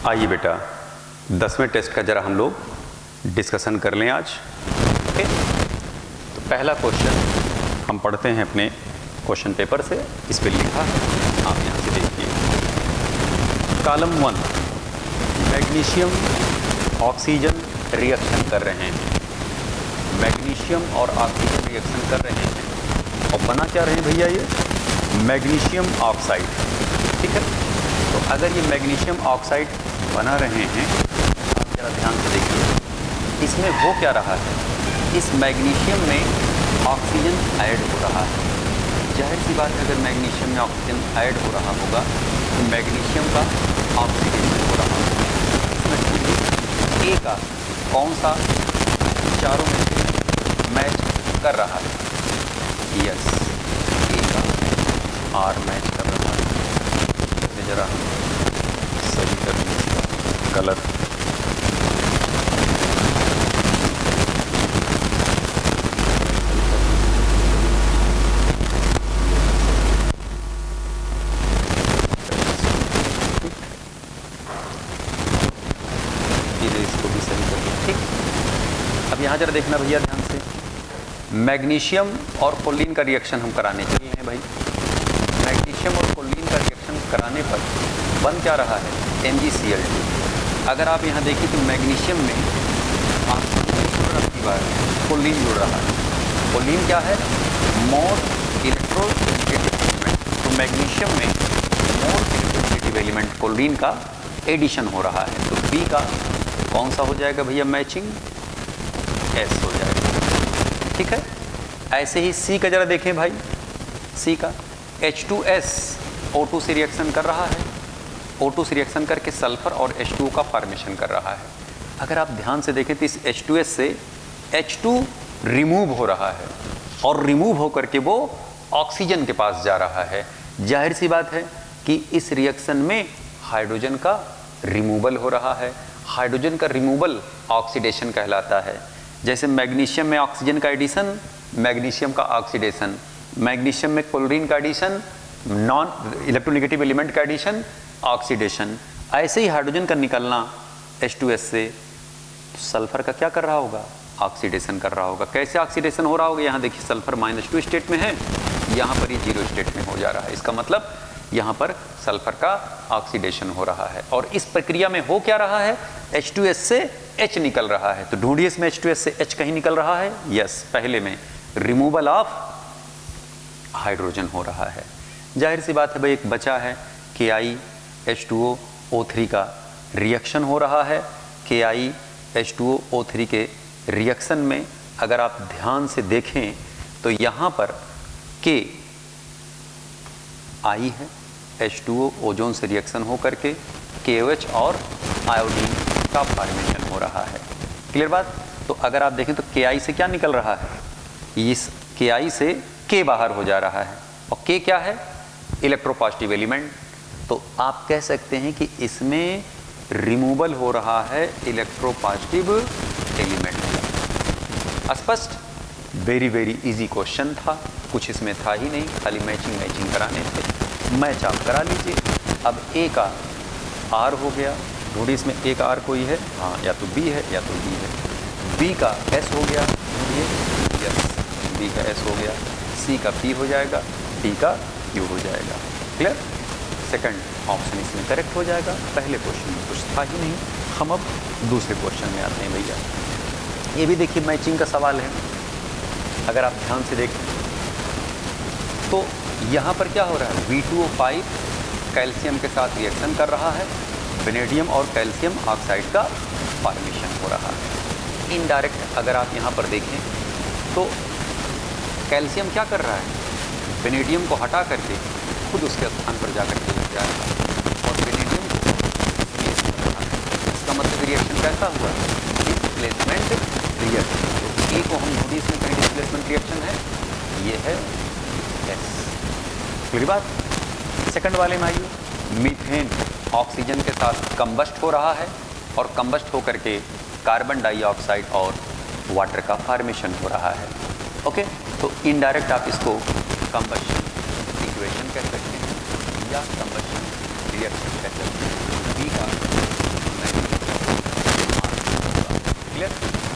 आइए बेटा 10वें टेस्ट का जरा हम लोग डिस्कशन कर लें आज। ओके, तो पहला क्वेश्चन हम पढ़ते हैं अपने क्वेश्चन पेपर से। इस पर लिखा है, आप यहाँ से देखिए। कॉलम 1, मैग्नीशियम ऑक्सीजन रिएक्शन कर रहे हैं। मैग्नीशियम और ऑक्सीजन रिएक्शन कर रहे हैं और बना क्या रहे हैं भैया? ये मैग्नीशियम ऑक्साइड। ठीक है, तो अगर ये मैग्नीशियम ऑक्साइड बना रहे हैं, आप जरा ध्यान से देखिए इसमें हो क्या रहा है। इस मैग्नीशियम में ऑक्सीजन ऐड हो रहा है। जाहिर सी बात है, अगर मैग्नीशियम में ऑक्सीजन ऐड हो रहा होगा तो मैग्नीशियम का ऑक्सीडेशन हो रहा होगा। इसमें ए का कौन सा चारों में से मैच कर रहा है? यस, ए का आर मैच कर रहा है। जरा सही कर लीजिए, गलत। इसको भी सही कर लीजिए। ठीक, अब यहाँ जरा देखना भैया ध्यान से। मैग्नीशियम और कोलिन का रिएक्शन हम कराने चले हैं भाई। मैग्नीशियम और कोलिन का रिएक्शन कराने पर बन क्या रहा है? MgCl2। अगर आप यहाँ देखिए तो मैग्नीशियम में ऑक्सीजन जुड़ रही बार कोलिन जुड़ रहा है। कोलिन क्या है? Most electronegative element. तो मैग्नीशियम में मोस्ट इलेक्ट्रोनेगेटिव एलिमेंट कोलिन का एडिशन हो रहा है। तो बी का कौन सा हो जाएगा भैया मैचिंग? एस हो जाएगा। ठीक है, ऐसे ही सी का जरा देखें भाई। सी का H2S O2 से रिएक्शन कर रहा है। O2 से रिएक्शन करके सल्फर और H2O का फॉर्मेशन कर रहा है। अगर आप ध्यान से देखें तो इस H2S से H2 रिमूव हो रहा है और रिमूव होकर के वो ऑक्सीजन के पास जा रहा है। जाहिर सी बात है कि इस रिएक्शन में हाइड्रोजन का रिमूवल हो रहा है। हाइड्रोजन का रिमूवल ऑक्सीडेशन कहलाता है। जैसे मैग्नीशियम में ऑक्सीजन का एडिशन, मैग्नीशियम का ऑक्सीडेशन। मैग्नीशियम में क्लोरीन का एडिशन, नॉन इलेक्ट्रोनेगेटिव एलिमेंट का एडिशन, ऑक्सीडेशन। ऐसे ही हाइड्रोजन का निकलना H2S से, सल्फर का क्या कर रहा होगा? ऑक्सीडेशन कर रहा होगा। कैसे ऑक्सीडेशन हो रहा होगा? यहाँ देखिए सल्फर -2 स्टेट में है, यहाँ पर ये 0 स्टेट में हो जा रहा है। इसका मतलब यहाँ पर सल्फर का ऑक्सीडेशन हो रहा है। और इस प्रक्रिया में हो क्या रहा है? H2S से H निकल रहा है। तो ढूंढिए इसमें H2S से H कहीं निकल रहा है? यस, पहले में रिमूवल ऑफ हाइड्रोजन हो रहा है। जाहिर सी बात है भाई, एक बचा है KiH2O3 का रिएक्शन हो रहा है। KiH2O3 के रिएक्शन में अगर आप ध्यान से देखें तो यहाँ पर K आई है, H2O ओजोन से रिएक्शन हो करके KOH और आयोडीन का फॉर्मेशन हो रहा है। क्लियर बात? तो अगर आप देखें तो Ki से क्या निकल रहा है? इस Ki से K बाहर हो जा रहा है और K क्या है? Electropositive element. तो आप कह सकते हैं कि इसमें रिमूवल हो रहा है इलेक्ट्रोपॉजिटिव एलिमेंट। स्पष्ट? वेरी वेरी इजी क्वेश्चन था, कुछ इसमें था ही नहीं, खाली मैचिंग कराने थे। मैच आप करा लीजिए। अब A का R हो गया, ढूंढिए इसमें A का R कोई है? हाँ, या तो B है या तो D है। B का S हो गया, ढूंढिए। यस, B का S हो गया। C का P हो जाएगा, D का Q हो जाएगा। क्लियर? सेकंड ऑप्शन इसमें करेक्ट हो जाएगा। पहले क्वेश्चन में कुछ था ही नहीं। हम अब दूसरे क्वेश्चन में आते हैं भैया। ये भी देखिए मैचिंग का सवाल है। अगर आप ध्यान से देखें तो यहाँ पर क्या हो रहा है? V2O5 कैल्शियम के साथ रिएक्शन कर रहा है। वेनेडियम और कैल्शियम ऑक्साइड का फॉर्मेशन हो रहा है। इनडायरेक्ट अगर आप यहाँ पर देखें तो कैल्शियम क्या कर रहा है? वेनेडियम को हटा करके खुद उसके स्थान पर जाकर के लग जाएगा और वेनेडियम को इसका मतलब रिएक्शन कैसा हुआ? Displacement reaction. तो ए को हम ढूंढिए, इसमें कहीं डिस्प्लेसमेंट रिएक्शन है? ये है S। पूरी बात। सेकंड वाले में आइए। मीथेन ऑक्सीजन के साथ कंबस्ट हो रहा है और कंबस्ट होकर के कार्बन डाइऑक्साइड और वाटर का फॉर्मेशन हो रहा है। ओके, तो इनडायरेक्ट आप इसको कंबशन इक्वेशन कह सकते हैं या कंबशन रिएक्शन कह सकते हैं। बी का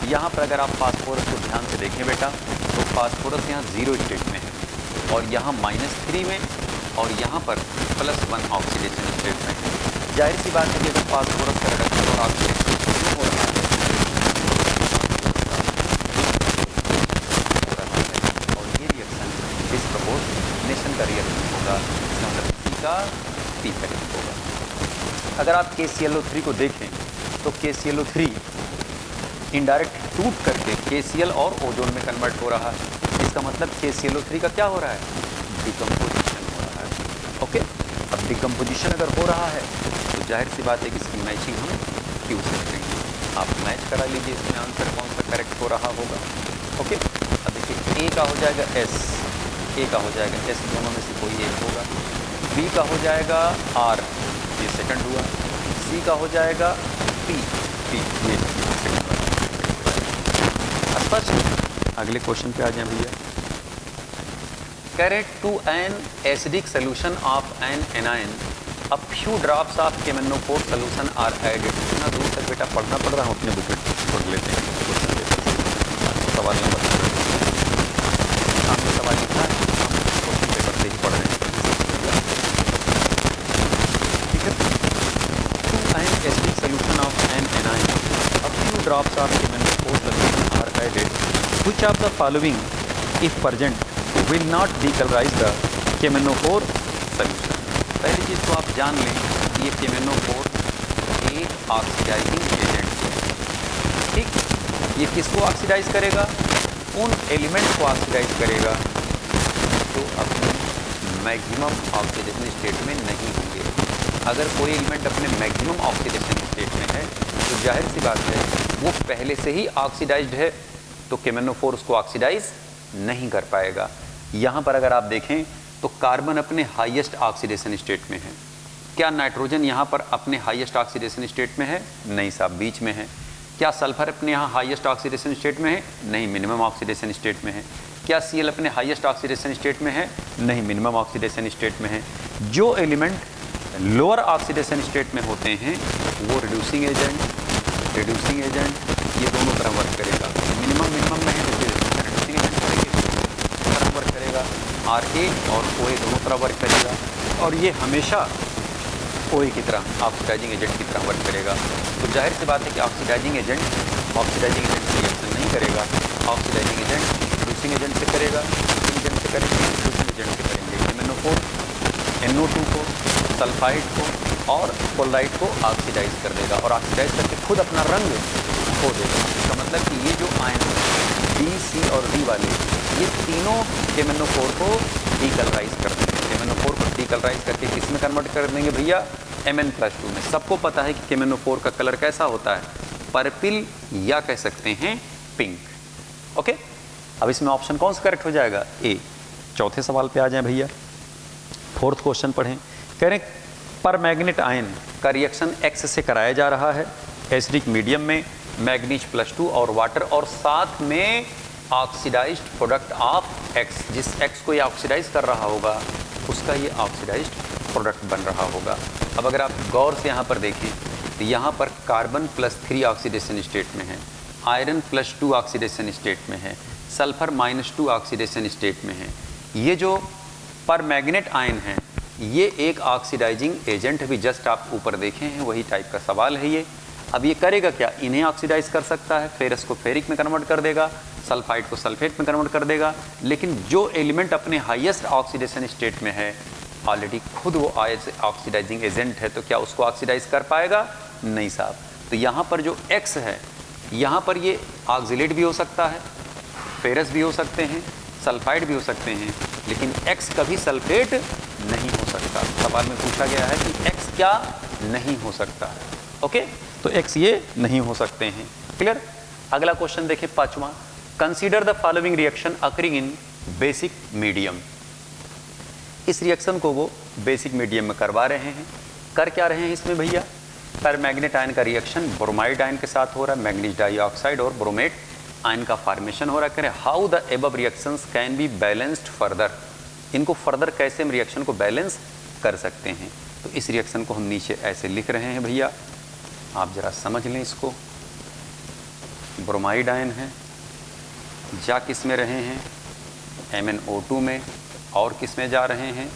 यहाँ पर अगर आप फास्फोरस को ध्यान से देखें बेटा, तो फास्फोरस यहाँ 0 स्टेट में है और यहाँ -3 में और यहाँ पर +1 ऑक्सीडेशन स्टेट में है। जाहिर सी बात है कि अगर फास्फोरस का रिडक्शन और ऑक्सीडेशन शुरू हो रहा है और ये रिएक्शन डिस्प्रपोर्शनेशन का रिएक्शन होगा, इसका मतलब C का P करेक्ट होगा। अगर आप KClO3 को देखें तो KClO3 इनडायरेक्ट टूट करके KCl और ओजोन में कन्वर्ट हो रहा है। इसका मतलब KClO3 का क्या हो रहा है, डिकम्पोजिशन हो रहा है। ओके, अब डिकम्पोजिशन अगर हो रहा है तो जाहिर सी बात है कि इसकी मैचिंग हम क्यों से करेंगे। आप मैच करा लीजिए, इसमें आंसर कौन सा करेक्ट हो रहा होगा। ओके, अब देखिए A का हो जाएगा S, A का हो जाएगा S, दोनों में से कोई एक होगा। B का हो जाएगा R, ये सेकंड हुआ। C का हो जाएगा P, ये स्पष्ट। अगले क्वेश्चन पे आ जाए भैया। कह रहे to an acidic solution of an एनाइन a few drops of KMnO4 solution are added. इतना दूर तक बेटा पढ़ना पड़ रहा है, अपने बुक पढ़ लेते हैं। सवाल नंबर सामने सवाल लिखा है, क्वेश्चन पेपर से ही पढ़ रहे हैं। ठीक है, to an acidic solution of an एनाइन a few drops of KMnO4 solution are added, which of the following if present will not decolorize the KMnO4 solution। पहली चीज़ तो आप जान लें कि ये KMnO4 एक ऑक्सीडाइजिंग एजेंट है। ठीक, ये किसको ऑक्सीडाइज करेगा, उन एलिमेंट को ऑक्सीडाइज करेगा तो अपने मैक्सिमम ऑक्सीडेशन स्टेट में नहीं होंगे। अगर कोई एलिमेंट अपने मैक्सिमम ऑक्सीडेशन स्टेट में है तो जाहिर सी बात है वो पहले से ही ऑक्सीडाइज्ड है, तो KMnO4 उसको ऑक्सीडाइज नहीं कर पाएगा। यहाँ पर अगर आप देखें तो कार्बन अपने हाईएस्ट ऑक्सीडेशन स्टेट में है। क्या नाइट्रोजन यहाँ पर अपने हाईएस्ट ऑक्सीडेशन स्टेट में है, नहीं साहब, बीच में है। क्या सल्फर अपने यहाँ हाईएस्ट ऑक्सीडेशन स्टेट में है, नहीं, मिनिमम ऑक्सीडेशन स्टेट में है। क्या Cl अपने हाईएस्ट ऑक्सीडेशन स्टेट में है, नहीं, मिनिमम ऑक्सीडेशन स्टेट में है। जो एलिमेंट लोअर ऑक्सीडेशन स्टेट में होते हैं वो रिड्यूसिंग एजेंट ये दोनों तरह वर्क करेगा। मिनिमम में है तो रिड्यूसिंग एजेंट करेंगे, वर्क करेगा। RA और OA दोनों तरह वर्क करेगा और ये हमेशा OA की तरह ऑक्सीडाइजिंग एजेंट की तरह वर्क करेगा। तो जाहिर सी बात है कि ऑक्सीडाइजिंग एजेंट से रिएक्शन नहीं करेगा। ऑक्सीडाइजिंग एजेंट रिड्यूसिंग एजेंट से करेगा, एजेंट से करेंगे, रिड्यूसिंग एजेंट से करेंगे। KMnO4 NO2 को, सल्फाइड को और क्लोराइड को ऑक्सीडाइज कर देगा और ऑक्सीडाइज करके खुद अपना रंग खो देगा। इसका मतलब कि ये जो आयन B, C और D वाले ये तीनों KMnO4 को डीकलराइज कर देंगे। KMnO4 को डीकलराइज करके किस में कन्वर्ट कर देंगे भैया, Mn+2 में। सबको पता है कि KMnO4 का कलर कैसा होता है, पर्पल या कह सकते हैं पिंक। ओके, अब इसमें ऑप्शन कौन सा करेक्ट हो जाएगा, A। चौथे सवाल पे आ जाए भैया, फोर्थ क्वेश्चन पढ़ें। कह रहे हैं पर मैग्नेट आयन का रिएक्शन X से कराया जा रहा है एसिडिक मीडियम में, मैग्नीज+2 और वाटर, और साथ में ऑक्सीडाइज्ड प्रोडक्ट ऑफ X। जिस X को ये ऑक्सीडाइज कर रहा होगा उसका ये ऑक्सीडाइज्ड प्रोडक्ट बन रहा होगा। अब अगर आप गौर से यहाँ पर देखें तो यहाँ पर कार्बन +3 ऑक्सीडेशन स्टेट में है, आयरन +2 ऑक्सीडेशन स्टेट में है, सल्फर -2 ऑक्सीडेशन स्टेट में है। ये जो पर मैग्नेट आयन है ये एक ऑक्सीडाइजिंग एजेंट भी जस्ट आप ऊपर देखे हैं वही टाइप का सवाल है ये। अब ये करेगा क्या, इन्हें ऑक्सीडाइज कर सकता है, फेरस को फेरिक में कन्वर्ट कर देगा, सल्फाइड को सल्फेट में कन्वर्ट कर देगा, लेकिन जो एलिमेंट अपने हाईएस्ट ऑक्सीडेशन स्टेट में है ऑलरेडी खुद वो ऑक्सीडाइजिंग एजेंट है, तो क्या उसको ऑक्सीडाइज कर पाएगा, नहीं साहब। तो यहाँ पर जो X है यहाँ पर ये ऑक्सीलेट भी हो सकता है, फेरस भी हो सकते हैं, सल्फाइड भी हो सकते हैं, लेकिन X कभी सल्फेट नहीं हो सकता। सवाल में पूछा गया है कि X क्या नहीं हो सकता है। ओके, तो X ये नहीं हो सकते हैं। क्लियर। अगला क्वेश्चन देखिए पांचवा, consider the following reaction occurring in basic medium. इस रिएक्शन को वो बेसिक मीडियम में करवा रहे हैं। कर क्या रहे हैं इसमें भैया, पर मैग्नेट आयन का रिएक्शन ब्रोमाइड आयन के साथ हो रहा है, मैग्नीज डाइऑक्साइड और ब्रोमेट आयन का फॉर्मेशन हो रहा है। करें how the above reactions can be balanced further. इनको फर्दर कैसे हम रिएक्शन को बैलेंस कर सकते हैं, तो इस रिएक्शन को हम नीचे ऐसे लिख रहे हैं भैया, आप जरा समझ लें इसको। ब्रोमाइड आयन है, जा किस में रहे हैं, MnO2 में, और किस में जा रहे हैं,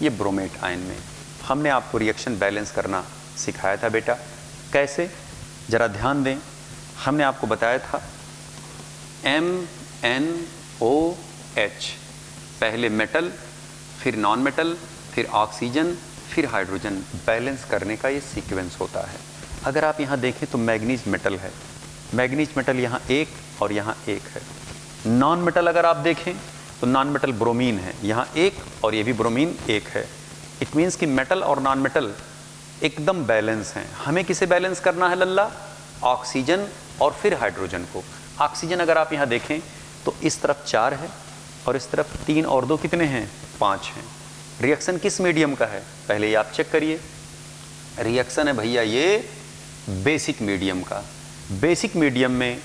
ये ब्रोमेट आयन में। हमने आपको रिएक्शन बैलेंस करना सिखाया था बेटा, कैसे, जरा ध्यान दें। हमने आपको बताया था MnOH, पहले मेटल, फिर नॉन मेटल, फिर ऑक्सीजन, फिर हाइड्रोजन, बैलेंस करने का ये सीक्वेंस होता है। अगर आप यहाँ देखें तो मैग्नीज मेटल है, मैग्नीज मेटल यहाँ एक और यहाँ एक है। नॉन मेटल अगर आप देखें तो नॉन मेटल ब्रोमीन है, यहाँ एक और ये भी ब्रोमीन एक है। इट मीन्स कि मेटल और नॉन मेटल एकदम बैलेंस हैं। हमें किसे बैलेंस करना है लल्ला, ऑक्सीजन और फिर हाइड्रोजन को। ऑक्सीजन अगर आप यहाँ देखें तो इस तरफ 4 है और इस तरफ 3 और 2 कितने हैं, 5 हैं। रिएक्शन किस मीडियम का है, पहले ये आप चेक करिए। रिएक्शन है भैया ये बेसिक मीडियम का। बेसिक मीडियम में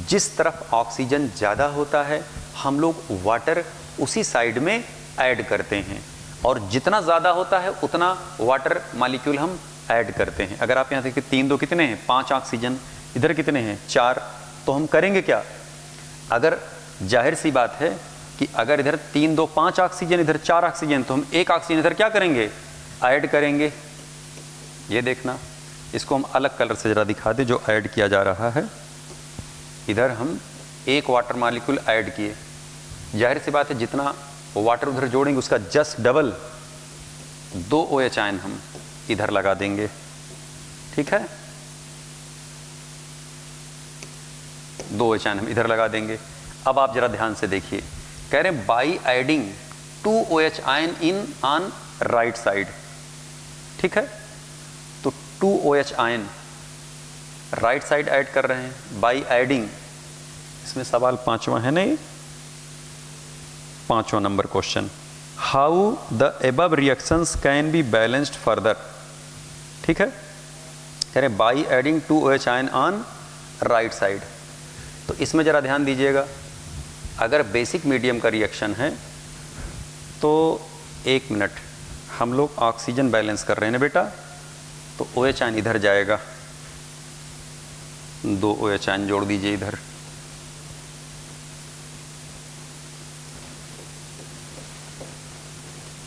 जिस तरफ ऑक्सीजन ज़्यादा होता है हम लोग वाटर उसी साइड में ऐड करते हैं, और जितना ज़्यादा होता है उतना वाटर मॉलिक्यूल हम ऐड करते हैं। अगर आप यहाँ देखिए 3 2 कितने हैं, 5 ऑक्सीजन, इधर कितने हैं, 4। तो हम करेंगे क्या, अगर जाहिर सी बात है कि अगर इधर 3 2 5 ऑक्सीजन, इधर 4 ऑक्सीजन, तो हम 1 ऑक्सीजन इधर क्या करेंगे, ऐड करेंगे। ये देखना, इसको हम अलग कलर से ज़रा दिखा दें जो ऐड किया जा रहा है। इधर हम 1 वाटर मॉलिक्यूल ऐड किए, जाहिर सी बात है जितना वाटर उधर जोड़ेंगे उसका जस्ट डबल 2 OH आयन हम इधर लगा देंगे, ठीक है, 2 OH आयन हम इधर लगा देंगे। अब आप जरा ध्यान से देखिए, कह रहे हैं by adding 2 OH ion in on right side, ठीक है। तो 2 OH ion right side add कर रहे हैं बाई एडिंग। इसमें सवाल 5वां है ना, ये 5वां number question, how the above reactions can be balanced further, ठीक है। कह रहे by adding 2 OH ion on right side. तो इसमें ज़रा ध्यान दीजिएगा, अगर बेसिक मीडियम का रिएक्शन है तो 1 मिनट हम लोग ऑक्सीजन बैलेंस कर रहे हैं ना बेटा, तो OH आयन इधर जाएगा, 2 OH आयन जोड़ दीजिए इधर,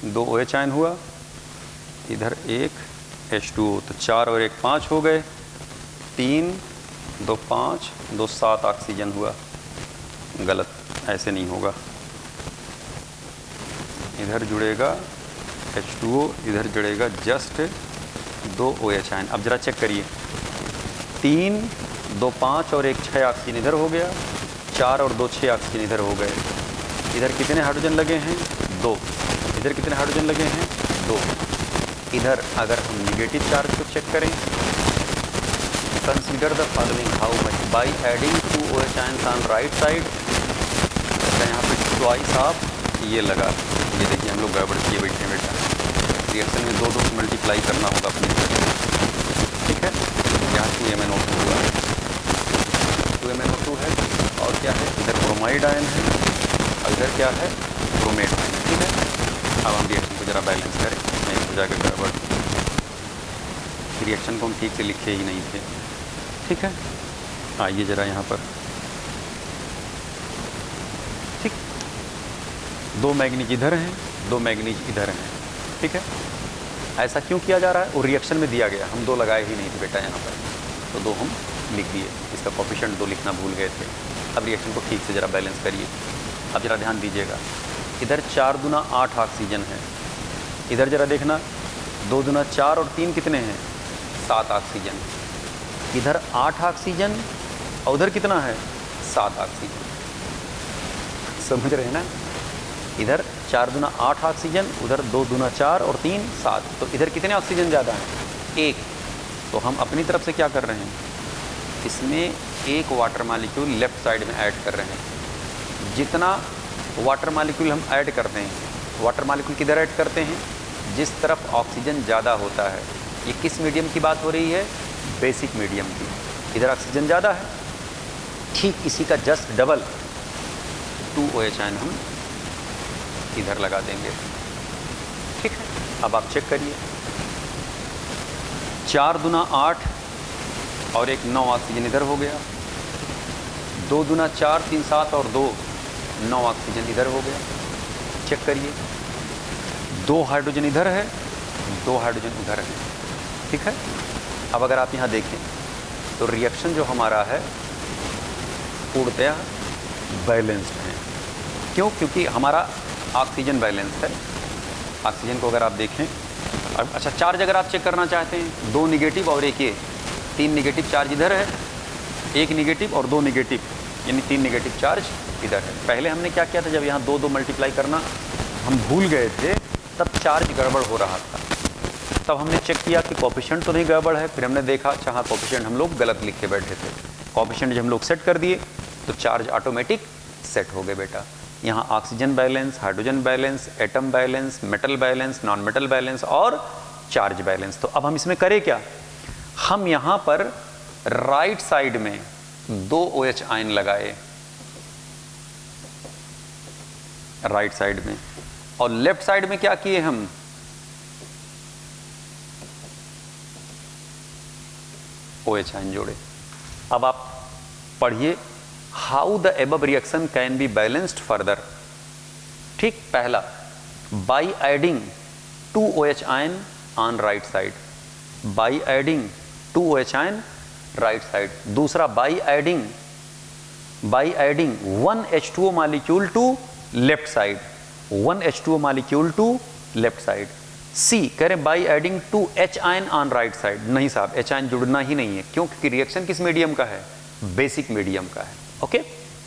दो OH आयन हुआ, इधर 1 H2O, तो 4 और 1 5 हो गए, 3 2 5 2 7 ऑक्सीजन हुआ। गलत, ऐसे नहीं होगा, इधर जुड़ेगा H2O, इधर जुड़ेगा जस्ट 2 OH आयन। अब जरा चेक करिए, 3 2 5 और 1 6 ऑक्सीजन इधर हो गया, 4 और 2 6 ऑक्सीजन इधर हो गए। इधर कितने हाइड्रोजन लगे हैं, 2। इधर कितने हाइड्रोजन लगे हैं, 2। इधर अगर हम निगेटिव चार्ज को चेक करें, consider the following, how much by adding 2 OH ions on right side. यहाँ पे ट्वाइस ऑफ ये लगा, ये देखिए हम लोग गड़बड़ किए बैठे बेटा, रिएक्शन में 2 से मल्टीप्लाई करना होगा अपनी, ठीक है। यहाँ 2MnO2 हुआ, 2MnO2 है, और क्या है, इधर ब्रोमाइड आयन है और इधर क्या है, ब्रोमेट आयन, ठीक है। अब हम रिएक्शन को ज़रा बैलेंस करें, नहीं हो जाएगा गड़बड़, रिएक्शन को हम ठीक से लिखे ही नहीं थे, ठीक है। आइए ज़रा यहाँ पर, ठीक, 2 मैग्नीज इधर हैं, 2 मैग्नीज इधर हैं, ठीक है। ऐसा क्यों किया जा रहा है, वो रिएक्शन में दिया गया, हम 2 लगाए ही नहीं थे बेटा यहाँ पर, तो 2 हम लिख दिए, इसका कोफिशिएंट 2 लिखना भूल गए थे। अब रिएक्शन को ठीक से ज़रा बैलेंस करिए। अब ज़रा ध्यान दीजिएगा, इधर 4 दूना 8 ऑक्सीजन है, इधर ज़रा देखना 2 दूना 4 और 3 कितने हैं, 7 ऑक्सीजन। इधर 8 ऑक्सीजन और उधर कितना है, 7 ऑक्सीजन, समझ रहे हैं ना। इधर 4 दूना 8 ऑक्सीजन, उधर 2 दूना 4 और 3 7, तो इधर कितने ऑक्सीजन ज़्यादा हैं, 1। तो हम अपनी तरफ से क्या कर रहे हैं, इसमें 1 वाटर मॉलिक्यूल लेफ्ट साइड में ऐड कर रहे हैं। जितना वाटर मॉलिक्यूल हम ऐड करते हैं, वाटर मॉलिक्यूल किधर ऐड करते हैं, जिस तरफ ऑक्सीजन ज़्यादा होता है। ये किस मीडियम की बात हो रही है, बेसिक मीडियम की। इधर ऑक्सीजन ज़्यादा है, ठीक इसी का जस्ट डबल 2 OH आयन हम इधर लगा देंगे, ठीक है। अब आप चेक करिए, 4 दूना 8 और 1 9 ऑक्सीजन इधर हो गया, 2 दूना 4, 3 7 और 2 9 ऑक्सीजन इधर हो गया। चेक करिए, 2 हाइड्रोजन इधर है, 2 हाइड्रोजन उधर है, ठीक है। अब अगर आप यहाँ देखें तो रिएक्शन जो हमारा है पूर्णतः बैलेंस्ड है। क्यों? क्योंकि हमारा ऑक्सीजन बैलेंस है। ऑक्सीजन को अगर आप देखें, अच्छा चार्ज अगर आप चेक करना चाहते हैं, 2 निगेटिव और 1 ये, 3 निगेटिव चार्ज इधर है, 1 निगेटिव और 2 निगेटिव, यानी 3 निगेटिव चार्ज इधर है। पहले हमने क्या किया था, जब यहाँ 2 2 मल्टीप्लाई करना हम भूल गए थे, तब चार्ज गड़बड़ हो रहा था। तब हमने चेक किया कि कोफिशिएंट तो नहीं गड़बड़ है, फिर हमने देखा अच्छा हाँ कोफिशिएंट हम लोग गलत लिख के बैठे थे। कोफिशिएंट जब हम लोग सेट कर दिए तो चार्ज ऑटोमेटिक सेट हो गए बेटा। यहाँ oxygen balance, hydrogen balance, atom balance, metal balance, non metal balance और चार्ज बैलेंस। तो अब हम इसमें करें क्या, हम यहाँ पर राइट साइड में 2 OH आयन लगाए राइट साइड में, और लेफ्ट साइड में क्या किए हम, OH आयन जोड़े। अब आप पढ़िए, how the above reaction can be balanced further. ठीक, पहला by adding 2 OH ion on right side, by adding 2 OH ion right side. दूसरा by adding 1 H2O molecule to left side, 1 H2O molecule to left side. C कह रहे by adding 2 H ion on right side. नहीं साहब, H ion जुड़ना ही नहीं है, क्यों? क्योंकि रिएक्शन किस मीडियम का है, बेसिक मीडियम का है। ओके,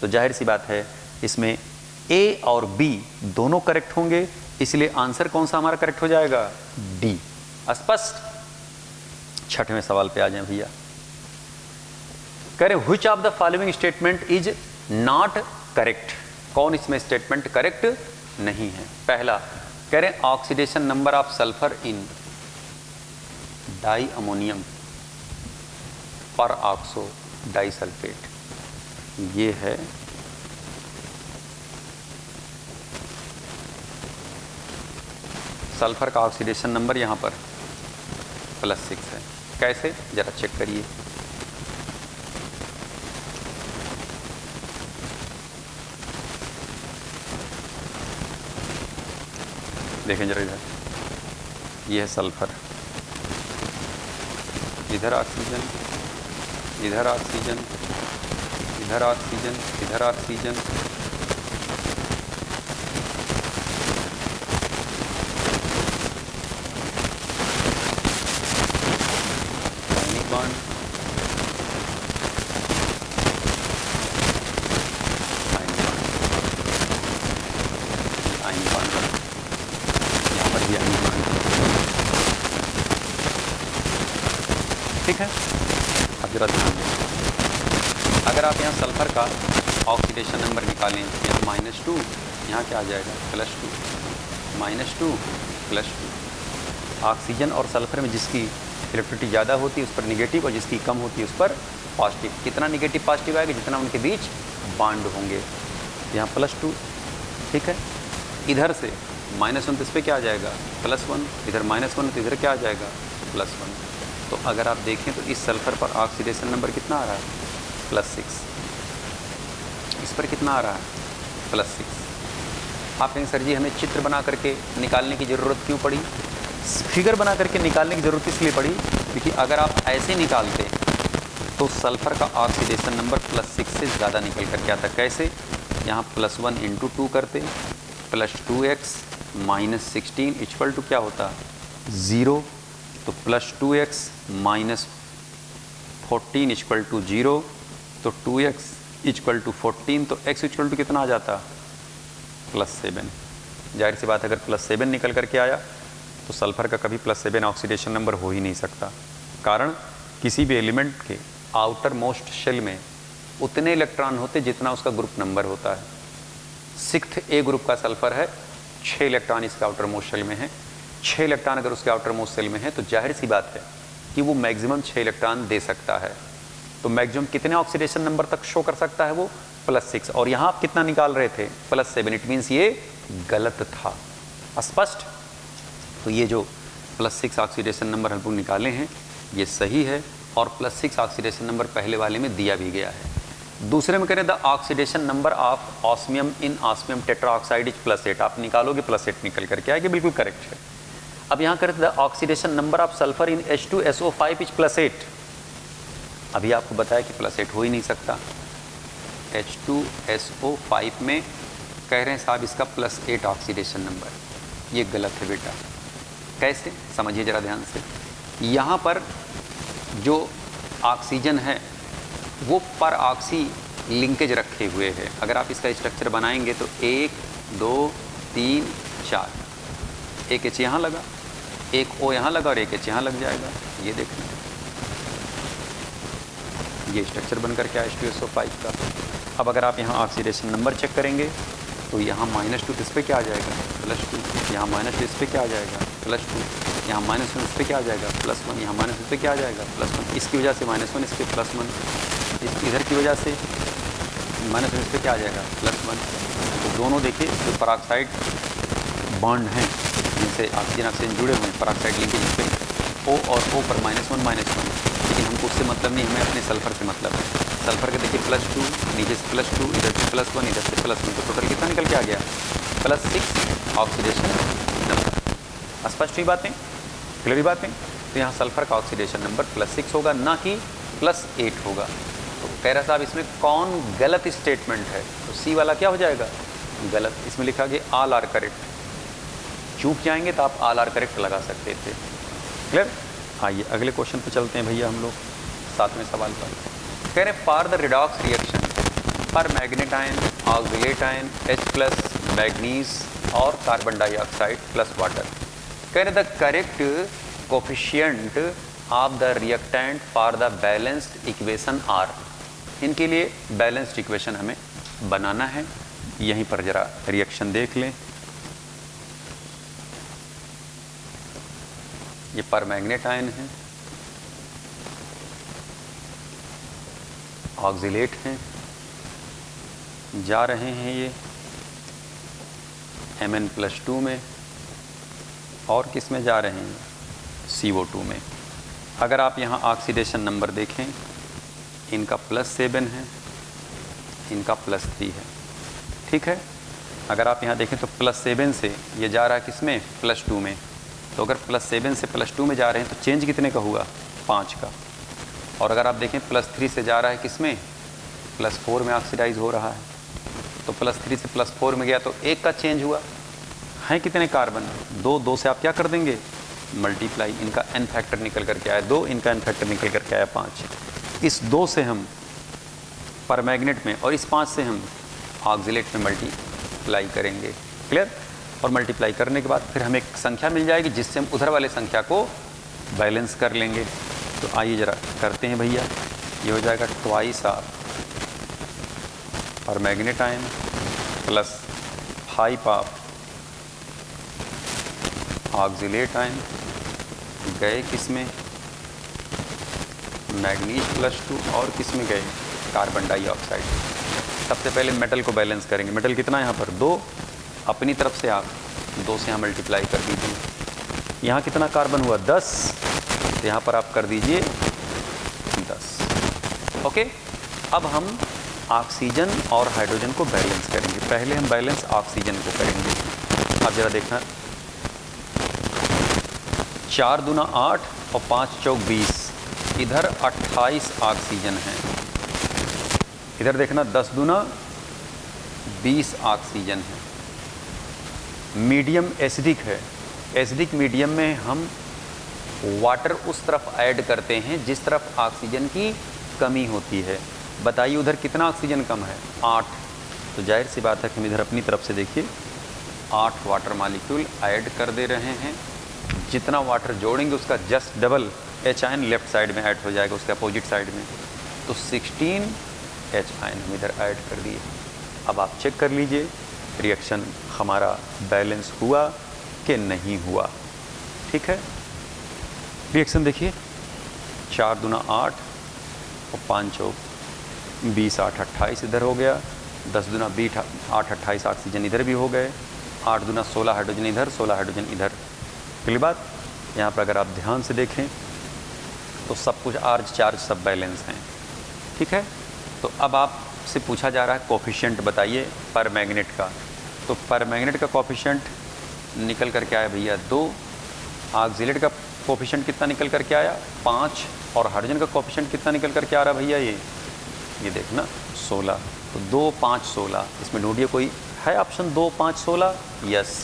तो जाहिर सी बात है इसमें ए और बी दोनों करेक्ट होंगे, इसलिए आंसर कौन सा हमारा करेक्ट हो जाएगा, डी। स्पष्ट। छठवें सवाल पे आ जाए भैया, कह रहे which of the following statement is not correct. कौन इसमें स्टेटमेंट करेक्ट नहीं है। पहला कह रहे oxidation number of sulphur in di ammonium पर ऑक्सो डाइसल्फेट, ये है सल्फर का ऑक्सीडेशन नंबर यहाँ पर +6 है। कैसे, जरा चेक करिए। देखें जरा इधर, ये है सल्फर, इधर ऑक्सीजन, इधर ऑक्सीजन, इधर ऑक्सीजन, इधर oxygen, ionic bond, ionic bond, यहाँ पर भी आयनिक बॉन्ड, ठीक है। अब जरा ध्यान दें, अगर आप यहाँ सल्फर का ऑक्सीडेशन नंबर निकालें, यहाँ -2, यहाँ क्या आ जाएगा +2, -2 +2। ऑक्सीजन और सल्फर में जिसकी इलेक्ट्रिसिटी ज़्यादा होती है उस पर निगेटिव, और जिसकी कम होती है उस पर पॉजिटिव। कितना निगेटिव पॉजिटिव आएगा, जितना उनके बीच बॉन्ड होंगे। यहाँ +2, ठीक है। इधर से -1 तो इस पर क्या आ जाएगा +1, इधर -1 तो इधर क्या आ जाएगा +1। तो अगर आप देखें तो इस सल्फर पर ऑक्सीडेशन नंबर कितना आ रहा है +6, इस पर कितना आ रहा है +6। आप कहेंगे सर जी हमें चित्र बना करके निकालने की ज़रूरत क्यों पड़ी, फिगर बना करके निकालने की ज़रूरत इसलिए पड़ी क्योंकि अगर आप ऐसे निकालते तो सल्फर का ऑक्सीडेशन नंबर +6 से ज़्यादा निकल कर के आता। कैसे, यहाँ +1 × 2 करते, +2x -16 इक्वल टू क्या होता 0, तो +2x -14 इक्वल टू 0, तो 2x इक्वल टू 14, तो x इक्वल टू कितना आ जाता +7। जाहिर सी बात है अगर +7 निकल करके आया तो सल्फर का कभी +7 ऑक्सीडेशन नंबर हो ही नहीं सकता। कारण किसी भी एलिमेंट के आउटर मोस्ट शेल में उतने इलेक्ट्रॉन होते जितना उसका ग्रुप नंबर होता है। 6th A ग्रुप का सल्फर है, 6 इलेक्ट्रॉन इसके आउटर मोस्ट शेल में है। 6 इलेक्ट्रॉन अगर उसके आउटर मोस्ट शेल में है तो जाहिर सी बात है कि वो मैक्सिमम 6 इलेक्ट्रॉन दे सकता है। तो मैक्सिमम कितने ऑक्सीडेशन नंबर तक शो कर सकता है वो +6, और यहाँ आप कितना निकाल रहे थे +7। इट मीन्स ये गलत था। स्पष्ट। तो ये जो +6 ऑक्सीडेशन नंबर हम लोग निकाले हैं ये सही है, और +6 ऑक्सीडेशन नंबर पहले वाले में दिया भी गया है। दूसरे में करें the oxidation number of osmium in osmium tetroxide is +8, आप निकालोगे +8 निकल करके आएगी, बिल्कुल करेक्ट है। अब यहाँ करें the oxidation number of sulphur in H2SO5 is +8, अभी आपको बताया कि +8 हो ही नहीं सकता। H2SO5 में कह रहे हैं साहब इसका +8 ऑक्सीडेशन नंबर, ये गलत है बेटा। कैसे, समझिए ज़रा ध्यान से। यहाँ पर जो ऑक्सीजन है वो पर ऑक्सी लिंकेज रखे हुए है। अगर आप इसका स्ट्रक्चर बनाएंगे तो 1 2 3 4, एक H यहाँ लगा, एक O यहाँ लगा और एक H यहाँ लग जाएगा, ये देखना। ये स्ट्रक्चर बन करके आया H2SO5 का। अब अगर आप यहाँ ऑक्सीडेशन नंबर चेक करेंगे तो यहाँ -2 इस पर क्या आ जाएगा, +2, यहाँ -2 इस पर क्या आ जाएगा, +2, यहाँ -1 इस पर क्या आ जाएगा, +1, यहाँ -1 इस पर क्या आ जाएगा, +1, इसकी वजह से -1 इस पर +1, इधर की वजह से -1 इस पर क्या आ जाएगा, +1। तो दोनों देखिए जो पेरोक्साइड बॉन्ड हैं जिनसे ऑक्सीजन जुड़े हुए हैं, पेरोक्साइड लिंकेज पे O और O पर -1 -1, लेकिन हमको उससे मतलब नहीं, हमें अपने सल्फर से मतलब है। सल्फर के देखिए +2, नीचे से +2, इधर से +1, इधर से +1, तो टोटल कितना निकल के आ गया, +6 ऑक्सीडेशन नंबर। स्पष्ट हुई बातें, क्लियर हुई बातें। तो यहाँ सल्फर का ऑक्सीडेशन नंबर +6 होगा, ना कि +8 होगा। तो कह रहा साहब इसमें कौन गलत स्टेटमेंट है, तो सी वाला क्या हो जाएगा, गलत। इसमें लिखा गया ऑल आर करेक्ट, चूक जाएंगे तो आप ऑल आर करेक्ट लगा सकते थे। क्लियर। आइए अगले क्वेश्चन पे चलते हैं भैया हम लोग, 7वें सवाल पर। कह रहे for the redox reaction permanganate ion, oxalate ion, H+ manganese और कार्बन डाइऑक्साइड प्लस वाटर। कह रहे the correct coefficient of the reactant for the balanced equation are. इनके लिए बैलेंस्ड इक्वेशन हमें बनाना है। यहीं पर जरा रिएक्शन देख लें। ये पर मैग्नेट आयन है, ऑक्सिलेट हैं, जा रहे हैं ये Mn+2 में, और किस में जा रहे हैं, CO2 में। अगर आप यहाँ ऑक्सीडेशन नंबर देखें, इनका +7 है, इनका +3 है, ठीक है। अगर आप यहाँ देखें तो +7 से ये जा रहा है किसमें, +2 में। तो अगर +7 से +2 में जा रहे हैं तो चेंज कितने का हुआ, 5 का। और अगर आप देखें +3 से जा रहा है किसमें, +4 में ऑक्सीडाइज हो रहा है। तो +3 से +4 में गया तो 1 का चेंज हुआ। हैं कितने कार्बन, 2 से आप क्या कर देंगे, मल्टीप्लाई। इनका n फैक्टर निकल करके आया 2, इनका n फैक्टर निकल करके आया 5। इस 2 से हम पर मैग्नेट में और इस 5 से हम ऑक्सिलेट में मल्टीप्लाई करेंगे। क्लियर। और मल्टीप्लाई करने के बाद फिर हमें एक संख्या मिल जाएगी जिससे हम उधर वाले संख्या को बैलेंस कर लेंगे। तो आइए ज़रा करते हैं भैया। ये हो जाएगा ट्वाइस ऑफ पर manganate ion plus 5 of oxalate ion, गए किस में, मैग्नीज +2, और किस में गए, कार्बन डाइऑक्साइड। सबसे पहले मेटल को बैलेंस करेंगे। मेटल कितना है यहाँ पर, 2, अपनी तरफ से आप 2 से यहाँ मल्टीप्लाई कर दीजिए। यहाँ कितना कार्बन हुआ, 10, तो यहाँ पर आप कर दीजिए 10। ओके। अब हम ऑक्सीजन और हाइड्रोजन को बैलेंस करेंगे। पहले हम बैलेंस ऑक्सीजन को करेंगे। अब जरा देखना, 4 दूना 8 और 5 चौक 20, इधर 28 ऑक्सीजन है। इधर देखना 10 दूना 20 ऑक्सीजन है। मीडियम एसिडिक है। एसिडिक मीडियम में हम वाटर उस तरफ ऐड करते हैं जिस तरफ ऑक्सीजन की कमी होती है। बताइए उधर कितना ऑक्सीजन कम है, 8। तो जाहिर सी बात है कि हम इधर अपनी तरफ से देखिए 8 वाटर मॉलिक्यूल ऐड कर दे रहे हैं। जितना वाटर जोड़ेंगे उसका just double H ion left side में ऐड हो जाएगा, उसके अपोजिट साइड में। तो 16 H आयन हम इधर ऐड कर दिए। अब आप चेक कर लीजिए रिएक्शन हमारा बैलेंस हुआ कि नहीं हुआ। ठीक है, रिएक्शन देखिए, 4 दूना 8 और 5 चौक 20, 8 28 इधर हो गया। 10 दूना 20, 8 28 ऑक्सीजन इधर भी हो गए। 8 दूना 16 हाइड्रोजन इधर, 16 हाइड्रोजन इधर। अगली बात, यहाँ पर अगर आप ध्यान से देखें तो सब कुछ आर्ज चार्ज सब बैलेंस हैं। ठीक है, तो अब आप आपसे पूछा जा रहा है कोफिशिएंट बताइए पर मैग्नेट का, तो पर मैग्नेट का कोफिशिएंट निकल कर के आया भैया 2, ऑक्सीलेट का कोफिशिएंट कितना निकल कर के आया 5, और हाइड्रोजन का कोफिशिएंट कितना निकल कर के आ रहा है भैया ये देखना 16। तो 2, 5, 16, इसमें ढूंढिए कोई है ऑप्शन 2, 5, 16, यस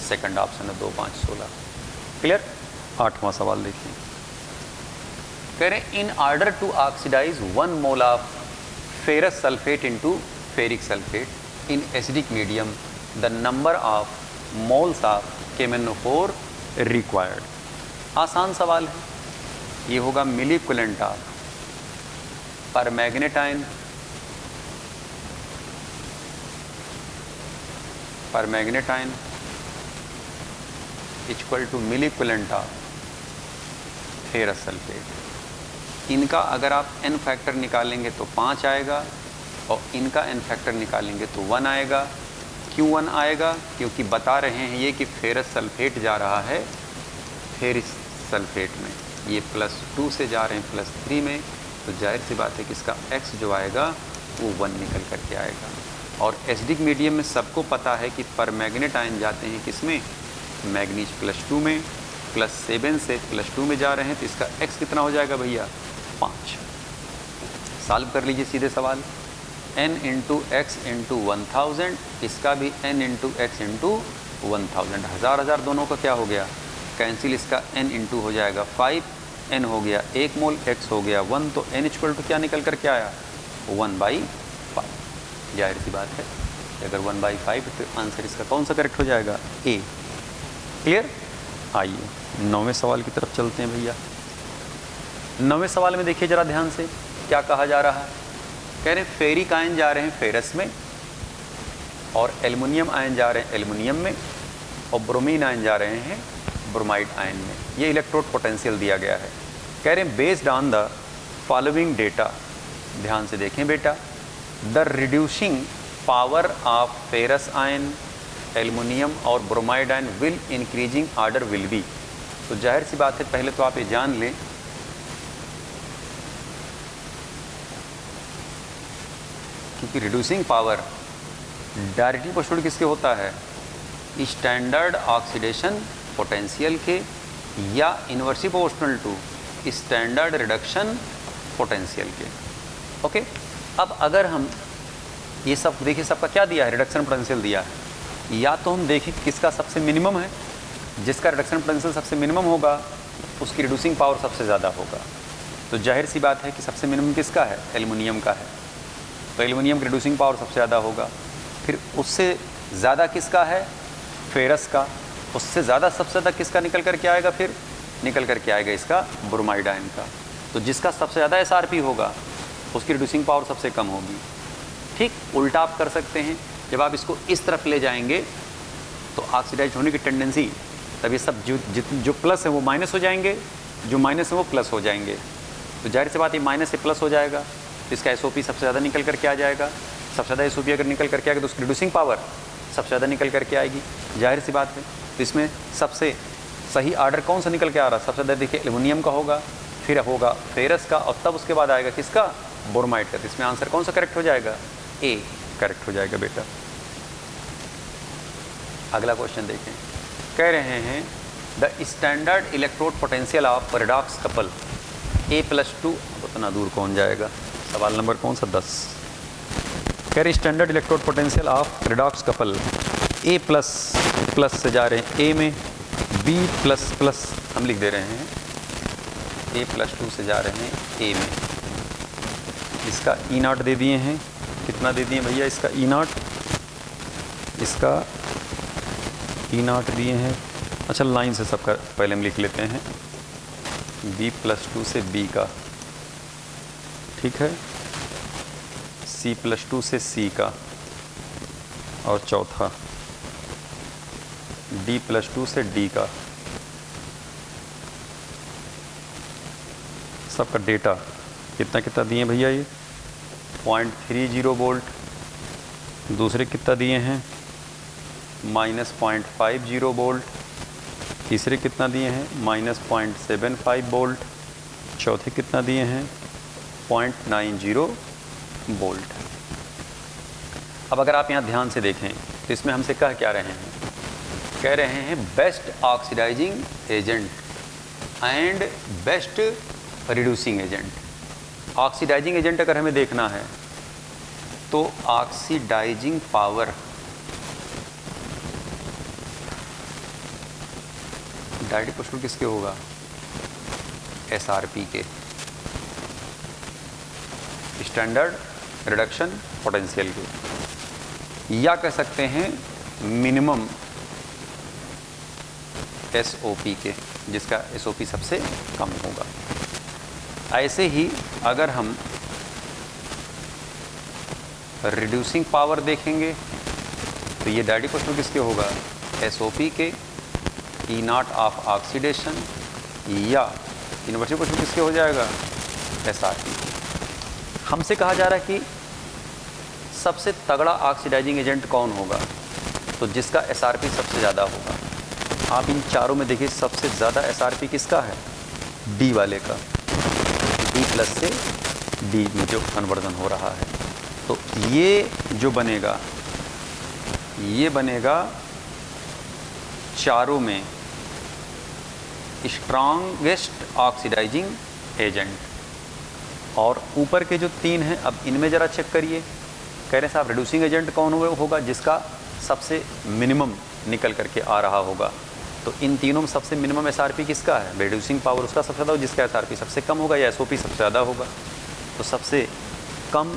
सेकंड ऑप्शन है 2, 5, 16। क्लियर। 8वां सवाल देखिए, कह रहे in order to oxidise 1 mole of ferrous sulphate into ferric sulphate in acidic medium the number of moles of KMnO4 required. आसान सवाल है, ये होगा milliequivalent of permanganate equal to milliequivalent of ferrous sulphate. इनका अगर आप n factor निकालेंगे तो 5 आएगा, और इनका n फैक्टर निकालेंगे तो 1 आएगा। क्यों 1 आएगा? क्योंकि बता रहे हैं ये कि फेरस सल्फेट जा रहा है फेरिस सल्फेट में, ये +2 से जा रहे हैं +3 में, तो जाहिर सी बात है कि इसका x जो आएगा वो 1 निकल करके आएगा। और एसिडिक मीडियम में सबको पता है कि पर मैग्नेट आयन जाते हैं किसमें, मैग्नीज +2 में, +7 से +2 में जा रहे हैं, तो इसका x कितना हो जाएगा भैया 5। सॉल्व कर लीजिए सीधे सवाल, n × x × 1000, इसका भी n × x × 1000, हज़ार दोनों का क्या हो गया कैंसिल, इसका n × हो जाएगा 5, n हो गया 1 मोल, x हो गया 1, तो n इक्वल टू क्या निकल कर के आया 1/5। जाहिर सी बात है अगर 1/5 तो आंसर इसका कौन सा करेक्ट हो जाएगा A। क्लियर। आइए 9वें सवाल की तरफ चलते हैं भैया। 9वें सवाल में देखिए जरा ध्यान से क्या कहा जा रहा है, कह रहे हैं फेरिक आयन जा रहे हैं फेरस में, और एल्युमिनियम आयन जा रहे हैं एल्युमिनियम में, और ब्रोमीन आयन जा रहे हैं ब्रोमाइड आयन में। ये इलेक्ट्रोड पोटेंशियल दिया गया है। कह रहे हैं based on the following data, ध्यान से देखें बेटा, the reducing power of ferrous ion, aluminium और bromide ion will increasing order will be. तो जाहिर सी बात है पहले तो आप ये जान लें क्योंकि रिड्यूसिंग पावर डायरेक्टली प्रोपोर्शनल किसके होता है, स्टैंडर्ड ऑक्सीडेशन पोटेंशियल के, या inversely proportional to standard reduction potential के। ओके, अब अगर हम ये सब देखिए, सबका क्या दिया है, रिडक्शन पोटेंशियल दिया है, या तो हम देखें किसका सबसे मिनिमम है, जिसका रिडक्शन पोटेंशियल सबसे मिनिमम होगा उसकी रिड्यूसिंग पावर सबसे ज़्यादा होगा। तो जाहिर सी बात है कि सबसे मिनिमम किसका है, एल्युमिनियम का है, तो एल्युमिनियम की रिड्यूसिंग पावर सबसे ज़्यादा होगा। फिर उससे ज़्यादा किसका है, फेरस का, उससे ज़्यादा सबसे ज़्यादा किसका निकल कर के आएगा, फिर निकल कर के आएगा इसका ब्रोमाइड आयन का। तो जिसका सबसे ज़्यादा SRP होगा उसकी रिड्यूसिंग पावर सबसे कम होगी। ठीक उल्टा आप कर सकते हैं, जब आप इसको इस तरफ ले जाएंगे तो ऑक्सीडाइज होने की टेंडेंसी, तब ये सब जो प्लस है वो माइनस हो जाएंगे, जो माइनस है वो प्लस हो जाएंगे। तो जाहिर सी बात ये माइनस से प्लस हो जाएगा, तो इसका SOP सबसे ज़्यादा निकल करके आ जाएगा। सबसे ज़्यादा SOP अगर निकल करके आएगा तो उसकी रिड्यूसिंग पावर सबसे ज़्यादा निकल करके आएगी, जाहिर सी बात है। तो इसमें सबसे सही आर्डर कौन सा निकल के आ रहा है, सबसे ज़्यादा देखिए एल्युमिनियम का होगा, फिर होगा फेरस का, और तब उसके बाद आएगा किसका, ब्रोमाइड का। तो इसमें आंसर कौन सा करेक्ट हो जाएगा, A करेक्ट हो जाएगा बेटा। अगला क्वेश्चन देखें, कह रहे हैं the standard electrode potential of redox couple A+2, उतना दूर कौन जाएगा, सवाल नंबर कौन सा 10। कह रहे standard electrode potential of redox couple A++ से जा रहे हैं A में, B++ हम लिख दे रहे हैं, A+2 से जा रहे हैं A में। इसका E0 दे दिए हैं, कितना दे दिए भैया इसका E0, इसका E0 दिए हैं। अच्छा लाइन से सबका पहले हम लिख लेते हैं, B+2 से B का, ठीक है, C+2 से C का, और चौथा D+2 से D का। सबका डेटा कितना कितना दिए भैया, ये 0.30 वोल्ट, दूसरे कितना दिए हैं -0.50 वोल्ट, तीसरे कितना दिए हैं -0.75 वोल्ट, चौथे कितना दिए हैं 0.90 वोल्ट। अब अगर आप यहाँ ध्यान से देखें तो इसमें हमसे कह क्या रहे हैं, कह रहे हैं best oxidizing agent and best reducing agent. Oxidizing agent अगर हमें देखना है तो ऑक्सीडाइजिंग पावर डायरेक्ट इक्वल किसके होगा, SRP के, स्टैंडर्ड रिडक्शन पोटेंशियल के, या कह सकते हैं मिनिमम SOP के, जिसका SOP सबसे कम होगा। ऐसे ही अगर हम रिड्यूसिंग पावर देखेंगे तो ये डायरेक्ट इक्वल किसके होगा, SOP के, E0 ऑफ ऑक्सीडेशन, या इन्वर्स क्वेश्चन किसके हो जाएगा, SRP। हमसे कहा जा रहा है कि सबसे तगड़ा ऑक्सीडाइजिंग एजेंट कौन होगा, तो जिसका SRP सबसे ज़्यादा होगा। आप इन चारों में देखिए सबसे ज़्यादा SRP किसका है, D वाले का, D+ से D में जो कन्वर्जन हो रहा है। तो ये जो बनेगा, ये बनेगा चारों में स्ट्रॉन्गेस्ट ऑक्सीडाइजिंग एजेंट। और ऊपर के जो 3 हैं, अब इनमें ज़रा चेक करिए। कह रहे हैं साहब रिड्यूसिंग एजेंट कौन होगा, जिसका सबसे मिनिमम निकल करके आ रहा होगा। तो इन तीनों में सबसे मिनिमम SRP किसका है, रिड्यूसिंग पावर उसका सबसे ज़्यादा, जिसका SRP सबसे कम होगा, या SOP सबसे ज़्यादा होगा। तो सबसे कम,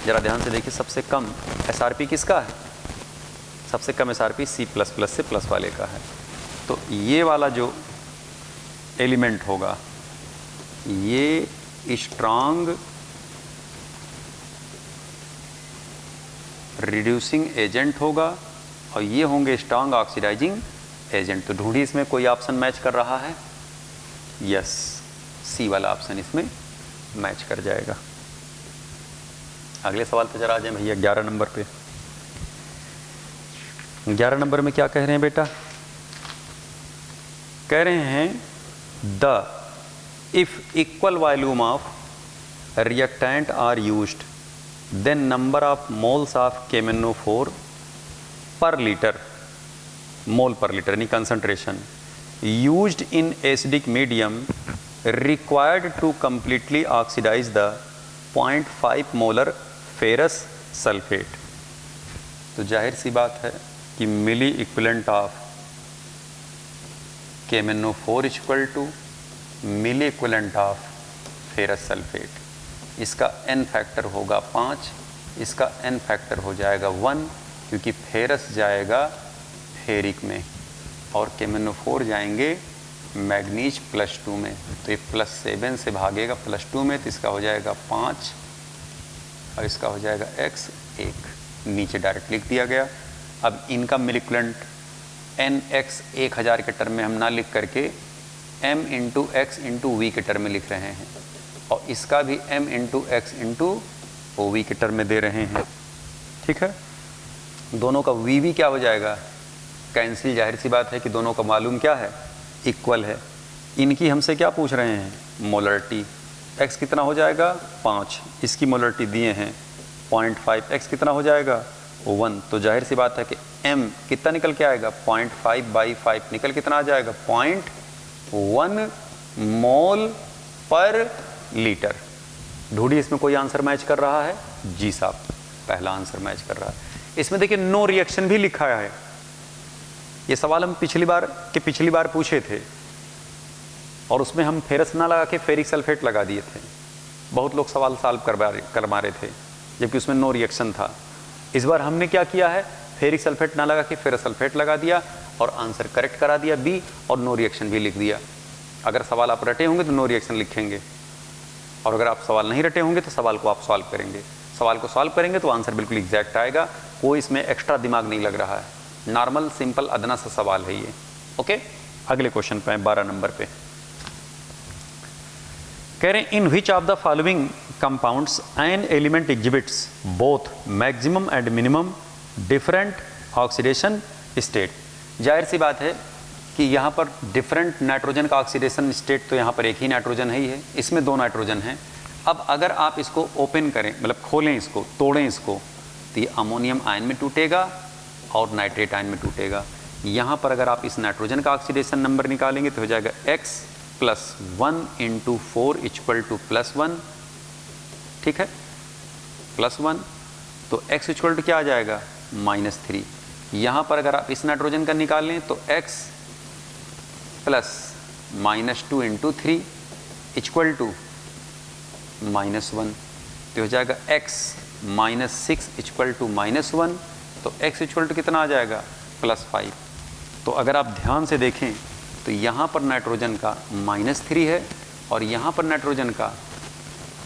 ज़रा ध्यान से देखिए, सबसे कम SRP किसका है, सबसे कम SRP C++ से प्लस वाले का है। तो ये वाला जो एलिमेंट होगा ये स्ट्रांग रिड्यूसिंग एजेंट होगा, और ये होंगे स्ट्रांग ऑक्सीडाइजिंग एजेंट। तो ढूंढिए इसमें कोई ऑप्शन मैच कर रहा है, यस, C वाला ऑप्शन इसमें मैच कर जाएगा। अगले सवाल पे जरा आ जाए भैया 11 नंबर पे। 11 नंबर में क्या कह रहे हैं बेटा, कह रहे हैं the if equal volume of reactant are used then number of moles of KMnO4 per litre, mole per litre यानी concentration used in acidic medium required to completely oxidise the 0.5 molar ferrous sulphate. तो जाहिर सी बात है कि milliequivalent of KMnO4 equal to milliequivalent of ferrous sulphate. इसका n factor होगा 5, इसका n फैक्टर हो जाएगा 1, क्योंकि फेरस जाएगा फेरिक में और KMnO4 जाएंगे मैग्नीज +2 में। तो ये +7 से भागेगा +2 में, तो इसका हो जाएगा 5 और इसका हो जाएगा x 1, नीचे डायरेक्ट लिख दिया गया। अब इनका मिलिक्युलेंट NX 1000 के टर्म में हम ना लिख करके m × x × v के टर्म में लिख रहे हैं, और इसका भी m × x × OV के टर्म में दे रहे हैं। ठीक है, दोनों का VV क्या हो जाएगा, कैंसिल। जाहिर सी बात है कि दोनों का मालूम क्या है, इक्वल है। इनकी हमसे क्या पूछ रहे हैं, मोलरिटी। x कितना हो जाएगा 5, इसकी मोलरिटी दिए हैं 0.5, x कितना हो जाएगा 1। तो जाहिर सी बात है कि m कितना निकल के आएगा 0.5/5 निकल कितना आ जाएगा 0.1 मोल पर लीटर। ढूंढिए इसमें कोई आंसर मैच कर रहा है, जी साहब पहला आंसर मैच कर रहा है। इसमें देखिए नो रिएक्शन भी लिखा है। ये सवाल हम पिछली बार पूछे थे और उसमें हम फेरस ना लगा के फेरिक सल्फेट लगा दिए थे। बहुत लोग सवाल सॉल्व कर मारे थे, जबकि उसमें नो रिएक्शन था। इस बार हमने क्या किया है, फेरिक सल्फेट ना लगा के फेरस सल्फेट लगा दिया और आंसर करेक्ट करा दिया बी, और नो रिएक्शन भी लिख दिया। अगर सवाल आप रटे होंगे तो नो रिएक्शन लिखेंगे, और अगर आप सवाल नहीं रटे होंगे तो सवाल को आप सॉल्व करेंगे। सवाल को सॉल्व करेंगे तो आंसर बिल्कुल एग्जैक्ट आएगा, कोई इसमें एक्स्ट्रा दिमाग नहीं लग रहा है, नॉर्मल सिंपल अदना सा सवाल है ये। ओके, अगले क्वेश्चन पे 12 नंबर पे कह रहे हैं in which of the following compounds an element exhibits both maximum and minimum different oxidation state. जाहिर सी बात है कि यहाँ पर डिफरेंट नाइट्रोजन का ऑक्सीडेशन स्टेट, तो यहाँ पर एक ही नाइट्रोजन है, इसमें 2 नाइट्रोजन हैं। अब अगर आप इसको ओपन करें, मतलब खोलें इसको, तोड़ें इसको, तो ये अमोनियम आयन में टूटेगा और नाइट्रेट आयन में टूटेगा। यहाँ पर अगर आप इस नाइट्रोजन का ऑक्सीडेशन नंबर निकालेंगे तो हो जाएगा x + 1 × 4 = +1, ठीक है, +1। तो x = क्या आ जाएगा, -3। यहाँ पर अगर आप इस नाइट्रोजन का निकालें तो x + -2 × 3 = -1, तो हो जाएगा x -6 = -1, तो x = कितना आ जाएगा, +5। तो अगर आप ध्यान से देखें तो यहाँ पर नाइट्रोजन का -3 है और यहाँ पर नाइट्रोजन का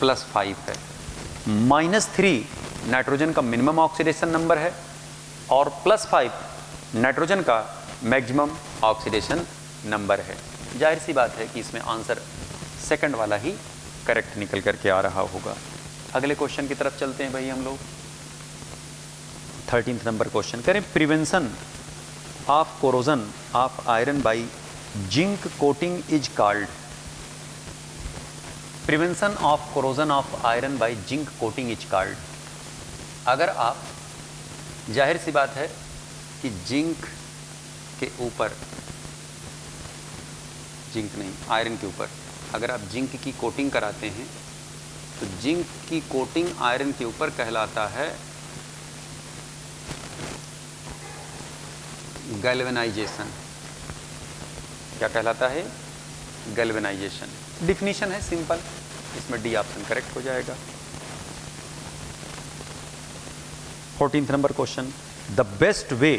+5 है। -3 नाइट्रोजन का मिनिमम ऑक्सीडेशन नंबर है और +5 नाइट्रोजन का मैक्सिमम ऑक्सीडेशन नंबर है। जाहिर सी बात है कि इसमें आंसर सेकंड वाला ही करेक्ट निकल करके आ रहा होगा। अगले क्वेश्चन की तरफ चलते हैं भाई हम लोग। 13 नंबर क्वेश्चन करें, prevention of corrosion of iron by zinc coating is called. Prevention of corrosion of iron by zinc coating is called. अगर आप, जाहिर सी बात है कि जिंक के ऊपर, जिंक नहीं आयरन के ऊपर अगर आप जिंक की कोटिंग कराते हैं तो जिंक की कोटिंग आयरन के ऊपर कहलाता है गैल्वेनाइजेशन। क्या कहलाता है, गैल्वेनाइजेशन। डिफिनीशन है सिंपल, इसमें डी ऑप्शन करेक्ट हो जाएगा। 14th number question, the best way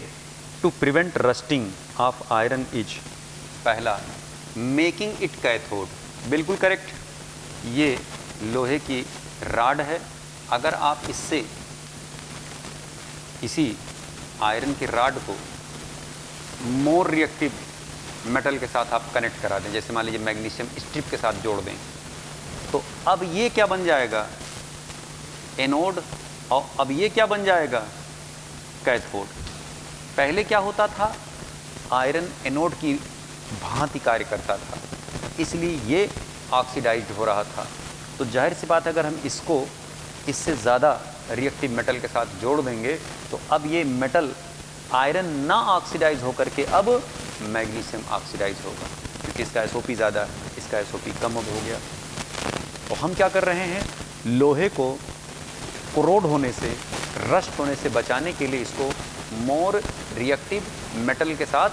to prevent rusting of iron is. पहला, मेकिंग इट कैथोड, बिल्कुल करेक्ट। ये लोहे की राड है, अगर आप इससे इसी आयरन की राड को मोर रिएक्टिव मेटल के साथ आप कनेक्ट करा दें, जैसे मान लीजिए मैग्नीशियम स्ट्रिप के साथ जोड़ दें, तो अब ये क्या बन जाएगा, एनोड, और अब ये क्या बन जाएगा, कैथोड। पहले क्या होता था, आयरन एनोड की भांति कार्य करता था, इसलिए ये ऑक्सीडाइज्ड हो रहा था। तो जाहिर सी बात है अगर हम इसको इससे ज़्यादा रिएक्टिव मेटल के साथ जोड़ देंगे तो अब ये मेटल आयरन ना ऑक्सीडाइज होकर के अब मैग्नीशियम ऑक्सीडाइज होगा, क्योंकि इसका एसओपी ज़्यादा है, इसका एसओपी कम हो गया। तो हम क्या कर रहे हैं, लोहे को कोरोड होने से, रस्ट होने से बचाने के लिए इसको मोर रिएक्टिव मेटल के साथ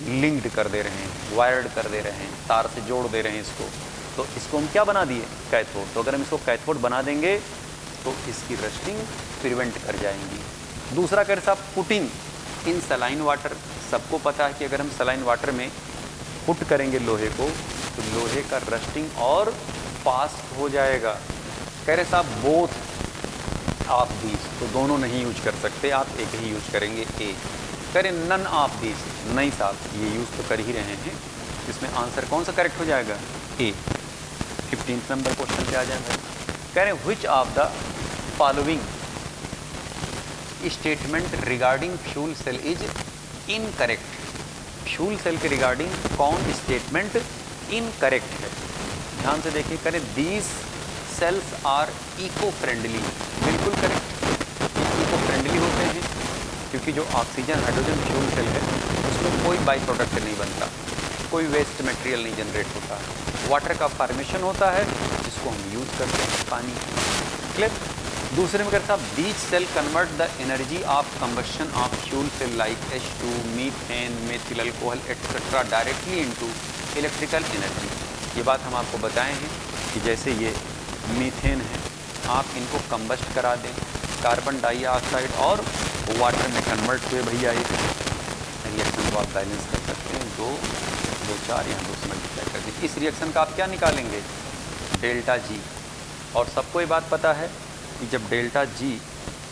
लिंक्ड कर दे रहे हैं, वायर्ड कर दे रहे हैं, तार से जोड़ दे रहे हैं इसको। तो इसको हम क्या बना दिए, कैथोड। तो अगर हम इसको कैथोड बना देंगे तो इसकी रस्टिंग प्रिवेंट कर जाएंगी। दूसरा करें साहब, पुटिंग इन सलाइन वाटर। सबको पता है कि अगर हम सलाइन वाटर में पुट करेंगे लोहे को तो लोहे का रस्टिंग और फास्ट हो जाएगा। कह रहे साहब बोथ ऑफ दीज, तो दोनों नहीं यूज कर सकते, आप एक ही यूज करेंगे, ए। कह रहे नन ऑफ दीज, नहीं साहब ये यूज तो कर ही रहे हैं, इसमें आंसर कौन सा करेक्ट हो जाएगा, ए। 15th नंबर क्वेश्चन पे आ जाएगा। कह रहे which of the following statement regarding fuel cell is incorrect. Fuel cell के रिगार्डिंग कौन स्टेटमेंट इनकरेक्ट है, ध्यान से देखिए। करें these cells are eco friendly, बिल्कुल करेक्ट, इको फ्रेंडली होते हैं क्योंकि जो ऑक्सीजन हाइड्रोजन फ्यूल सेल है उसमें कोई बाई प्रोडक्ट नहीं बनता, कोई वेस्ट मटेरियल नहीं जनरेट होता, वाटर का फॉर्मेशन होता है जिसको हम यूज़ करते हैं, पानी। क्लियर। दूसरे में करता बीच cell convert the energy of combustion of fuel cell like H2, methane, methyl alcohol etcetera directly into electrical energy. ये बात हम आपको बताए हैं कि जैसे ये मीथेन है, आप इनको कंबस्ट करा दें, कार्बन डाइऑक्साइड और वाटर में कन्वर्ट हुए भैया ये रिएक्शन को आप बैलेंस कर सकते हैं। 2, 4 यहाँ 2 से मल्टीप्लाई कर दें। इस रिएक्शन का आप क्या निकालेंगे, डेल्टा जी। और सबको ये बात पता है कि जब डेल्टा जी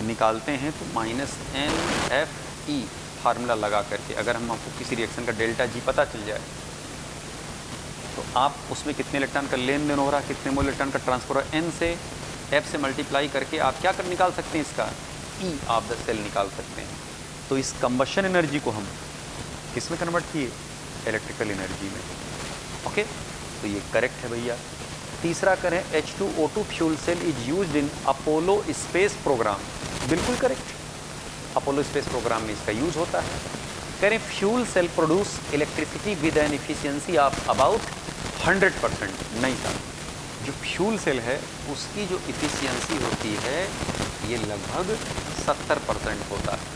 निकालते हैं तो -NFE फार्मूला लगा करके, अगर हम आपको किसी रिएक्शन का डेल्टा जी पता चल जाए तो आप उसमें कितने इलेक्ट्रॉन का लेन देन हो रहा है, कितने मोल इलेक्ट्रॉन का ट्रांसफर, N से F से मल्टीप्लाई करके आप क्या कर निकाल सकते हैं, इसका E ऑफ द सेल निकाल सकते हैं। तो इस कंबशन एनर्जी को हम किस में कन्वर्ट किए, इलेक्ट्रिकल एनर्जी में। ओके, तो ये करेक्ट है भैया। तीसरा करें H2O2 fuel cell is used in Apollo space programme, बिल्कुल करेक्ट। अपोलो स्पेस प्रोग्राम में इसका यूज होता है। कह रहे fuel cell produce electricity with an efficiency of about 100%। नहीं था, जो फ्यूल सेल है उसकी जो इफिशियंसी होती है ये लगभग 70% होता है,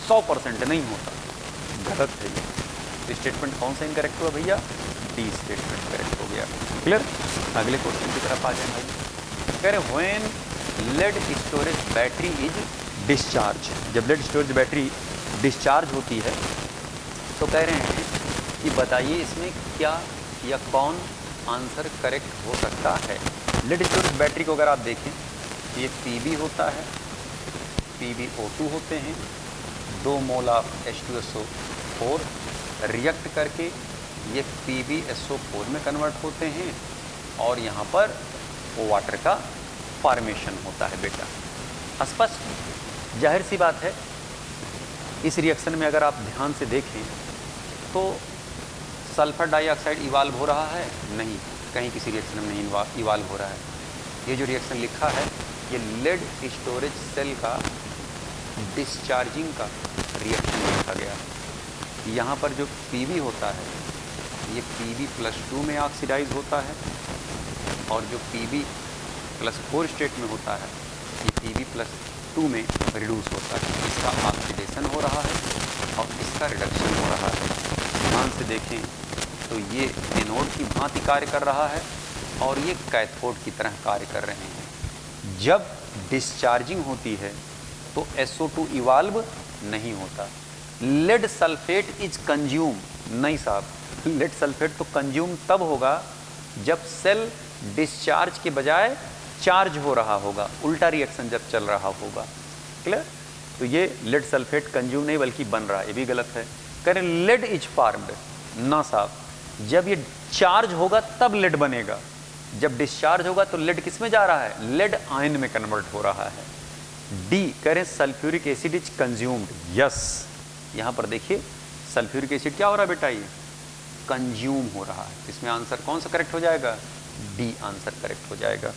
100% नहीं होता। गलत है ये स्टेटमेंट। कौन सा इनकरेक्ट हुआ भैया? डी स्टेटमेंट करेक्ट हो गया। क्लियर? अगले क्वेश्चन की तरफ आ जाए भाई। कह रहे when lead storage battery is discharge, जब लेड स्टोरेज बैटरी डिस्चार्ज होती है तो कह रहे हैं कि बताइए इसमें क्या या कौन आंसर करेक्ट हो सकता है। लेड स्टोरेज बैटरी को अगर आप देखें तो ये Pb होता है, PbO2 होते हैं, 2 मोल ऑफ H2SO4 रिएक्ट करके ये PbSO4 में कन्वर्ट होते हैं और यहाँ पर वाटर का फॉर्मेशन होता है बेटा। स्पष्ट? जाहिर सी बात है इस रिएक्शन में अगर आप ध्यान से देखें तो सल्फर डाइऑक्साइड इवाल्व हो रहा है? नहीं, कहीं किसी रिएक्शन में नहीं इवाल्व हो रहा है। ये जो रिएक्शन लिखा है ये लेड स्टोरेज सेल का डिस्चार्जिंग का रिएक्शन लिखा गया है। यहाँ पर जो Pb होता है ये Pb+2 में ऑक्सीडाइज होता है और जो Pb+4 स्टेट में होता है ये Pb+2 में रिड्यूस होता है। इसका ऑक्सीडेशन हो रहा है और इसका रिडक्शन हो रहा है। ध्यान से देखें तो ये एनोड की भांति कार्य कर रहा है और ये कैथोड की तरह कार्य कर रहे हैं। जब डिस्चार्जिंग होती है तो SO2 इवाल्व नहीं होता। लेड सल्फेट इज कंज्यूम, नहीं साहब, लेड सल्फेट तो कंज्यूम तब होगा जब सेल डिस्चार्ज के बजाय चार्ज हो रहा होगा, उल्टा रिएक्शन जब चल रहा होगा। क्लियर? तो ये लेड सल्फेट कंज्यूम नहीं बल्कि बन रहा है, ये भी गलत है। कह रहे लेड इज फॉर्म्ड, ना साहब, जब ये चार्ज होगा तब लेड बनेगा। जब डिस्चार्ज होगा तो लेड किस में जा रहा है? लेड आयन में कन्वर्ट हो रहा है। डी कह रहे sulphuric acid is consumed, yes. यहाँ पर देखिए सल्फ्यूरिक एसिड क्या हो रहा है बेटा? ये कंज्यूम हो रहा है। इसमें आंसर कौन सा करेक्ट हो जाएगा? डी आंसर करेक्ट हो जाएगा।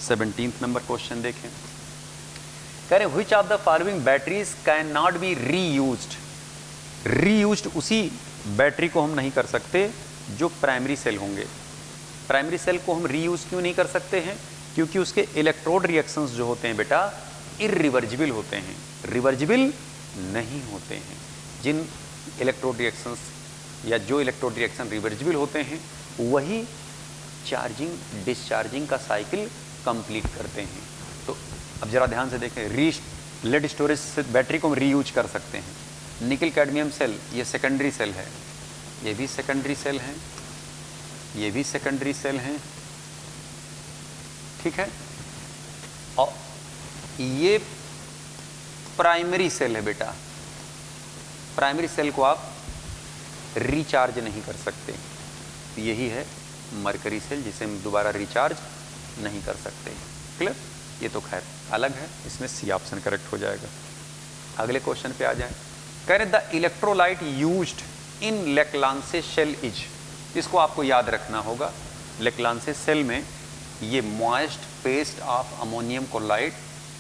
17th नंबर क्वेश्चन देखें। कह रहे which of the following batteries can not be reused. Reused उसी बैटरी को हम नहीं कर सकते जो प्राइमरी सेल होंगे। प्राइमरी सेल को हम रीयूज क्यों नहीं कर सकते हैं? क्योंकि उसके इलेक्ट्रोड रिएक्शंस जो होते हैं बेटा इरिवर्जिबल होते हैं, रिवर्जिबल नहीं होते हैं। जिन इलेक्ट्रोड रिएक्शंस या जो इलेक्ट्रोड रिएक्शन रिवर्जिबल होते हैं वही चार्जिंग डिस्चार्जिंग का साइकिल कंप्लीट करते हैं। तो अब जरा ध्यान से देखें, लेड स्टोरेज बैटरी को हम रीयूज कर सकते हैं। निकल कैडमियम सेल ये सेकेंडरी सेल है, ये भी सेकेंडरी सेल है, ये भी सेकेंडरी सेल हैं, ठीक है, और ये प्राइमरी सेल है बेटा। प्राइमरी सेल को आप रिचार्ज नहीं कर सकते। यही है मरकरी सेल जिसे हम दोबारा रिचार्ज नहीं कर सकते। क्लियर? ये तो खैर अलग है, इसमें सी ऑप्शन करेक्ट हो जाएगा। अगले क्वेश्चन पे आ जाए। कह रहे the electrolyte used in Leclanche cell is, इसको आपको याद रखना होगा। लेक्लांसे सेल में ये moist paste of ammonium chloride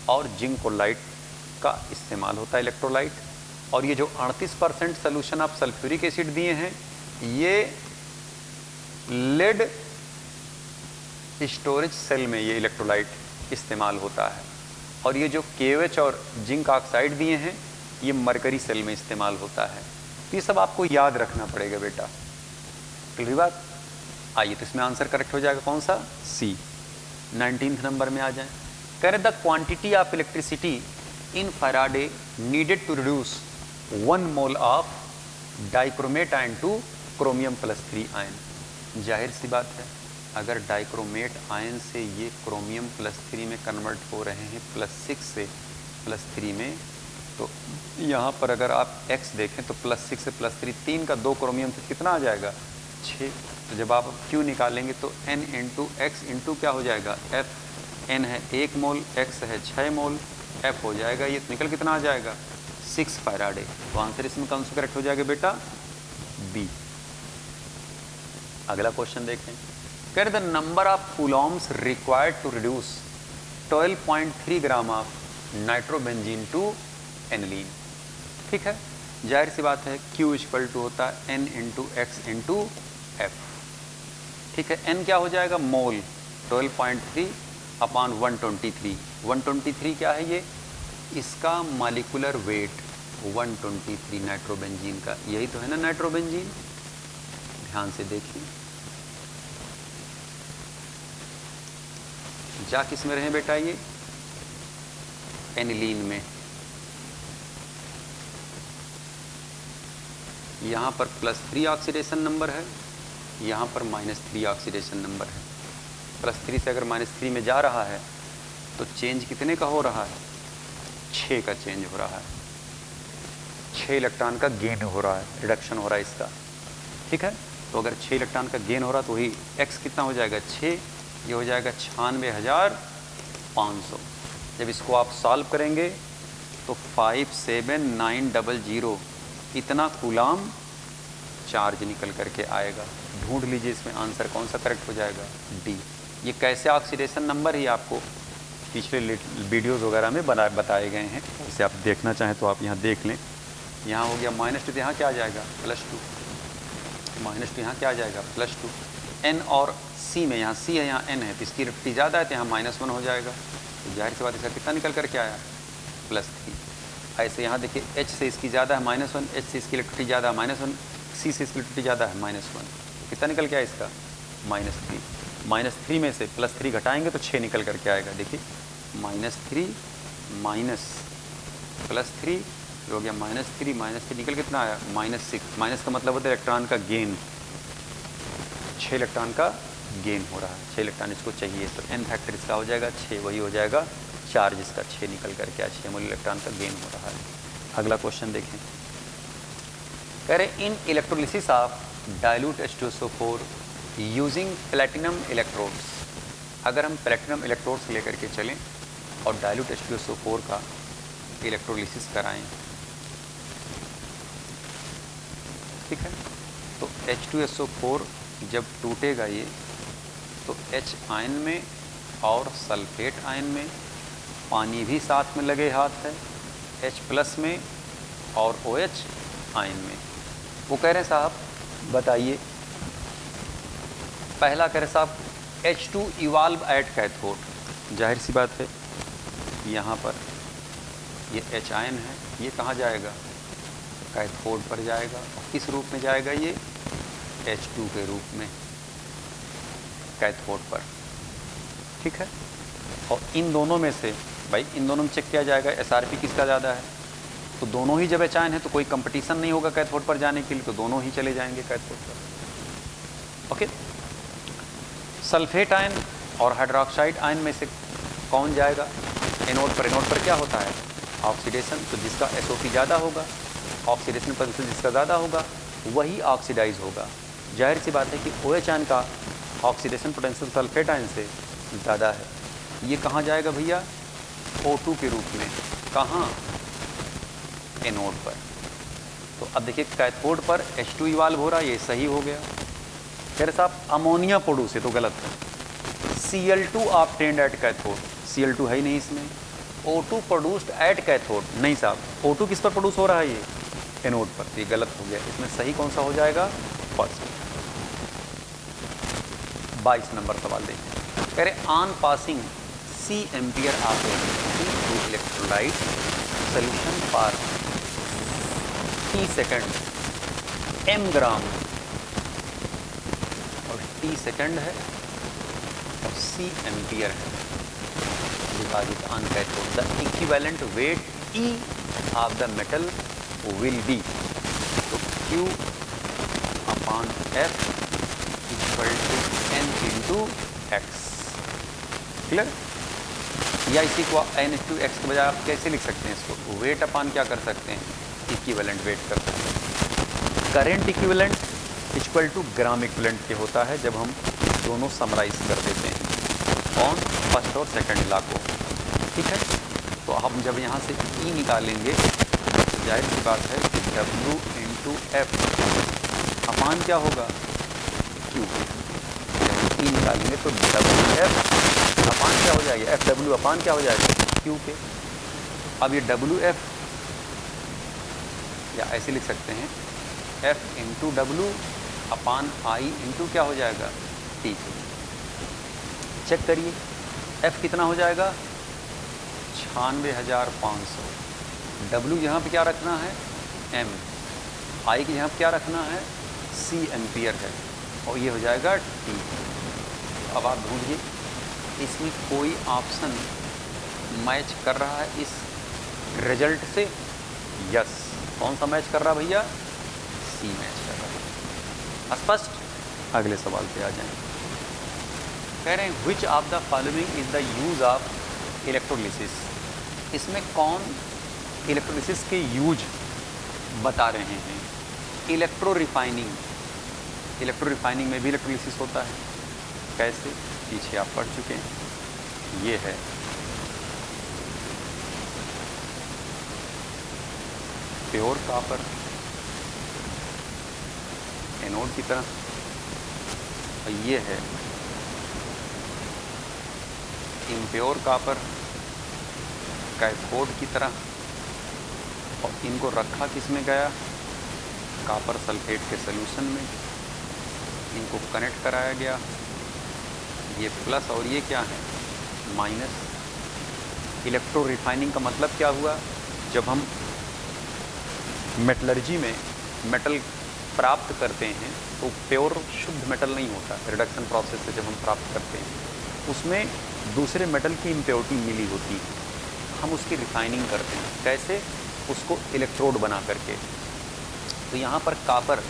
और जिंक क्लोराइड का इस्तेमाल होता है इलेक्ट्रोलाइट। और ये जो 38% सोल्यूशन ऑफ सल्फ्यूरिक एसिड दिए हैं ये लेड स्टोरेज सेल में ये इलेक्ट्रोलाइट इस्तेमाल होता है। और ये जो KOH और जिंक ऑक्साइड दिए हैं ये मरकरी सेल में इस्तेमाल होता है। तो ये सब आपको याद रखना पड़ेगा बेटा। क्लियर बात? आइए तो इसमें आंसर करेक्ट हो जाएगा कौन सा? सी। 19th नंबर में आ जाए। कह रहे the quantity of electricity in Faraday needed to reduce 1 mole of dichromate ion to chromium ion. जाहिर सी बात है अगर डाइक्रोमेट आयन से ये क्रोमियम+3 में कन्वर्ट हो रहे हैं +6 से +3 में, तो यहाँ पर अगर आप x देखें तो +6 से +3 3 का 2 क्रोमियम से कितना आ जाएगा? 6। तो जब आप Q निकालेंगे तो n इंटू x इंटू क्या हो जाएगा? F। n है 1 मोल, x है 6 मोल, F हो जाएगा ये निकल कितना आ जाएगा? 6 फैराडे। तो आंसर इसमें कौन सा करेक्ट हो जाएगा बेटा? बी। अगला क्वेश्चन देखें। कह रहे the number of coulombs required to reduce 12.3 gram of nitrobenzene to aniline. ठीक है, जाहिर सी बात है Q इक्वल टू होता है N into x into F. ठीक है, N क्या हो जाएगा, मोल 12.3 अपॉन 123। 123 क्या है ये, इसका मॉलिक्यूलर वेट 123 नाइट्रोबेंजीन का, यही तो है ना नाइट्रोबेंजीन। ध्यान से देखिए, जा किस में रहे बेटा, ये एनिलीन में। यहाँ पर +3 ऑक्सीडेशन नंबर है, यहाँ पर -3 ऑक्सीडेशन नंबर है। +3 से अगर -3 में जा रहा है तो चेंज कितने का हो रहा है, 6 का चेंज हो रहा है, 6 इलेक्ट्रॉन का गेन हो रहा है, रिडक्शन हो रहा है इसका। ठीक है, तो अगर 6 इलेक्ट्रॉन का गेन हो रहा है तो वही x कितना हो जाएगा, 6, ये हो जाएगा 96,500। जब इसको आप सॉल्व करेंगे तो 57900 इतना कूलाम चार्ज निकल करके आएगा। ढूंढ लीजिए इसमें आंसर कौन सा करेक्ट हो जाएगा, डी। ये कैसे ऑक्सीडेशन नंबर ही आपको पिछले वीडियोज़ वगैरह में बताए गए हैं, इसे आप देखना चाहें तो आप यहाँ देख लें। यहाँ हो गया -2, तो यहाँ क्या आ जाएगा, +2, -2 यहाँ क्या आ जाएगा, +2। n और c में, यहाँ c है यहाँ n है, तो इसकी इलेक्ट्रिसिटी ज़्यादा है तो यहाँ -1 हो जाएगा। तो जाहिर सी बात है, इसका कितना निकल करके आया, +3। ऐसे यहाँ देखिए h से इसकी ज़्यादा है -1, h से इसकी इलेक्ट्रिसिटी ज़्यादा है -1, c से इसकी इलेक्ट्रिसिटी ज़्यादा है -1, कितना निकल के आया इसका, -3। -3 में से +3 घटाएंगे तो 6 निकल करके आएगा। देखिए -3 माइनस +3 हो गया -3 निकल कितना आया, -6। माइनस का मतलब होता है इलेक्ट्रॉन का गेन, 6 इलेक्ट्रॉन का गेन हो रहा है, 6 इलेक्ट्रॉन इसको चाहिए, तो n फैक्टर इसका हो जाएगा 6, वही हो जाएगा चार्ज इसका 6 निकल करके आया, 6 मोल इलेक्ट्रॉन का गेन हो रहा है। अगला क्वेश्चन देखें, कह रहे in electrolysis of dilute H2SO4 using platinum electrodes. अगर हम प्लेटिनम इलेक्ट्रोड्स लेकर के चलें और डाइल्यूट H2SO4 का इलेक्ट्रोलिसिस कराएं, ठीक है, तो H2SO4 जब टूटेगा ये, तो H आयन में और सल्फेट आयन में, पानी भी साथ में लगे हाथ है, H+ में और OH आयन में। वो कह रहे हैं साहब बताइए, पहला कह रहे साहब H2 इवाल्व एट कैथोड। जाहिर सी बात है यहाँ पर ये H आयन है, ये कहाँ जाएगा, कैथोड पर जाएगा। और किस रूप में जाएगा, ये H2 के रूप में कैथोड पर। ठीक है, और इन दोनों में से भाई, इन दोनों में चेक किया जाएगा SRP किसका ज़्यादा है, तो दोनों ही जब H आयन है तो कोई कंपटीशन नहीं होगा कैथोड पर जाने के लिए, तो दोनों ही चले जाएंगे कैथोड पर। ओके, सल्फेट आयन और हाइड्रोक्साइड आयन में से कौन जाएगा एनोड पर। एनोड पर क्या होता है, ऑक्सीडेशन, तो जिसका SO2 ज़्यादा होगा, ऑक्सीडेशन पोटेंशियल जिसका ज़्यादा होगा वही ऑक्सीडाइज होगा। जाहिर सी बात है कि OH आयन का ऑक्सीडेशन पोटेंशियल सल्फेट आयन से ज़्यादा है। ये कहाँ जाएगा भैया, O2 के रूप में, कहाँ, एनोड पर। तो अब देखिए कैथोड पर H2 इवाल्व हो रहा है, ये सही हो गया। कह रहे साहब अमोनिया प्रोड्यूस है, तो गलत है। Cl2 obtained at cathode, Cl2 है ही नहीं इसमें। O2 प्रोड्यूस्ड एट कैथोड, नहीं साहब, O2 किस पर प्रोड्यूस हो रहा है, ये एनोड पर, तो ये गलत हो गया। इसमें सही कौन सा हो जाएगा, फर्स्ट। 22 नंबर सवाल देखिए, कह रहे on passing C ampere of to electrolyte solution for T second m gram, और T सेकंड है और C एम्पियर है, विभाजित on cathode, the equivalent weight E of the metal will be, तो Q upon F equal to N into X. Clear, या इसी को N/X के बजाय आप कैसे लिख सकते हैं, इसको वेट अपान क्या कर सकते हैं, इक्विवेलेंट वेट कर सकते हैं। Current equivalent equal to gram equivalent के होता है जब हम दोनों समराइज कर देते हैं ऑन फर्स्ट और सेकंड लॉ को। ठीक है, तो हम जब यहाँ से E निकालेंगे तो जाहिर सी बात है कि W इंटू F अपान क्या होगा, Q। E निकालेंगे तो WF अपान क्या हो जाएगा, FW अपान क्या हो जाएगा, Q के। अब ये WF या ऐसे लिख सकते हैं F इंटू डब्लू अपान आई इंटू क्या हो जाएगा टी। चेक करिए F कितना हो जाएगा 96,500। W यहाँ पे क्या रखना है M, I की यहाँ पे क्या रखना है C एम्पियर है और ये हो जाएगा T। अब आप ढूंढिए इसमें कोई ऑप्शन मैच कर रहा है इस रिजल्ट से। यस, कौन सा मैच कर रहा भैया C मैच कर रहा है। स्पष्ट। अगले सवाल पे आ जाएं। कह रहे हैं विच of the following is the use of electrolysis. इसमें कौन इलेक्ट्रोलिसिस के यूज बता रहे हैं। इलेक्ट्रो रिफाइनिंग, इलेक्ट्रो रिफाइनिंग में भी इलेक्ट्रोलिसिस होता है। कैसे, पीछे आप पढ़ चुके हैं। ये है प्योर कॉपर एनोड की तरह और ये है इम्प्योर कॉपर कैथोड की तरह। और इनको रखा किस में गया कॉपर सल्फेट के सॉल्यूशन में, इनको कनेक्ट कराया गया। ये प्लस और ये क्या है माइनस। इलेक्ट्रो रिफाइनिंग का मतलब क्या हुआ, जब हम मेटलर्जी में मेटल प्राप्त करते हैं तो प्योर शुद्ध मेटल नहीं होता। रिडक्शन प्रोसेस से जब हम प्राप्त करते हैं उसमें दूसरे मेटल की इम्प्योरिटी मिली होती है, हम उसकी रिफाइनिंग करते हैं। कैसे, उसको इलेक्ट्रोड बना करके। तो यहाँ पर कॉपर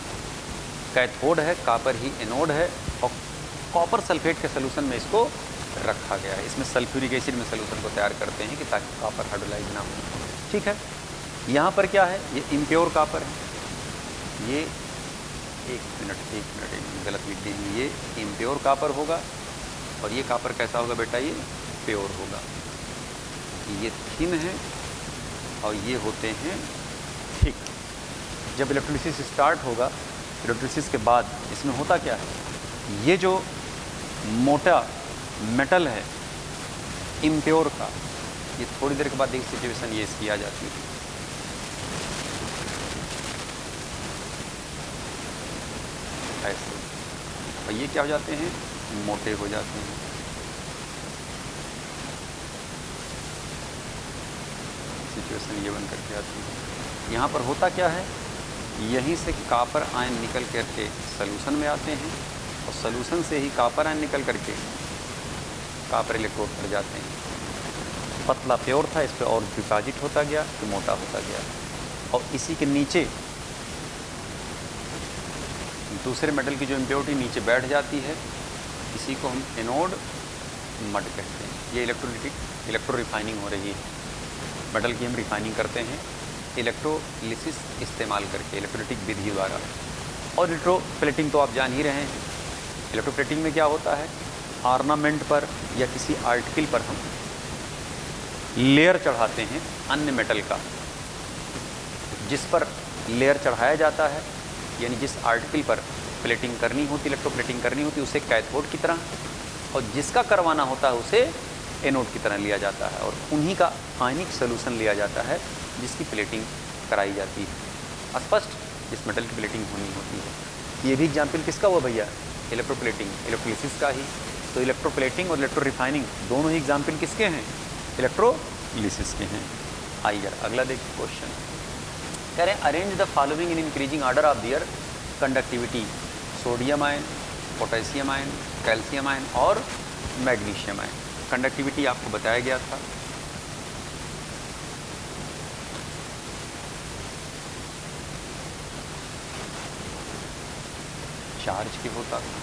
कैथोड है, कॉपर ही एनोड है और कॉपर सल्फेट के सॉल्यूशन में इसको रखा गया है। इसमें सल्फ्यूरिक एसिड में सॉल्यूशन को तैयार करते हैं कि ताकि कॉपर हाइड्रोलाइज ना हो। ठीक है, यहाँ पर क्या है, ये इम्प्योर कॉपर है। ये एक मिनट गलत लिख दिए हैं। ये इम्प्योर कॉपर होगा और ये कॉपर कैसा होगा बेटा, ये प्योर होगा। ये थिन है और ये होते हैं थिक। जब इलेक्ट्रोलिसिस स्टार्ट होगा, इलेक्ट्रोलिसिस के बाद इसमें होता क्या है, ये जो मोटा मेटल है इम्प्योर का, ये थोड़ी देर के बाद एक सिचुएशन ये इसकी आ जाती है। ऐसे और ये क्या हो जाते हैं, मोटे हो जाते हैं। सिचुएशन ये बन करके आती है। यहाँ पर होता क्या है, यहीं से कॉपर आयन निकल करके सॉल्यूशन में आते हैं और सॉल्यूशन से ही कॉपर आयन निकल करके कॉपर इलेक्ट्रोड पर जाते हैं। पतला प्योर था, इस पर और डिपॉजिट होता गया तो मोटा होता गया और इसी के नीचे दूसरे मेटल की जो इम्प्योरिटी नीचे बैठ जाती है, इसी को हम एनोड मड कहते हैं। ये इलेक्ट्रो रिफाइनिंग हो रही है। मेटल की हम रिफाइनिंग करते हैं इलेक्ट्रोलिसिस इस्तेमाल करके, इलेक्ट्रोलिटिक विधि द्वारा। और इलेक्ट्रोप्लेटिंग तो आप जान ही रहे हैं। इलेक्ट्रोप्लेटिंग में क्या होता है, ऑर्नामेंट पर या किसी आर्टिकल पर हम लेयर चढ़ाते हैं अन्य मेटल का। जिस पर लेयर चढ़ाया जाता है, यानी जिस आर्टिकल पर प्लेटिंग करनी होती, इलेक्ट्रोप्लेटिंग करनी होती, उसे कैथोड की तरह, और जिसका करवाना होता है उसे एनोड की तरह लिया जाता है और उन्हीं का आयनिक सॉल्यूशन लिया जाता है जिसकी प्लेटिंग कराई जाती है। स्पष्ट, जिस मेटल की प्लेटिंग होनी होती है। ये भी एग्जाम्पल किसका हुआ भैया, इलेक्ट्रोप्लेटिंग, इलेक्ट्रोलिसिस का ही। तो इलेक्ट्रोप्लेटिंग और इलेक्ट्रो रिफाइनिंग दोनों ही एग्जाम्पल किसके हैं, इलेक्ट्रोलिसिस के हैं। आइए अगला देखिए क्वेश्चन। कह रहे हैं arrange the following in increasing order of their conductivity. Sodium ion, potassium ion, calcium ion और मैग्नीशियम आयन। कंडक्टिविटी आपको बताया गया था। चार्ज की होता था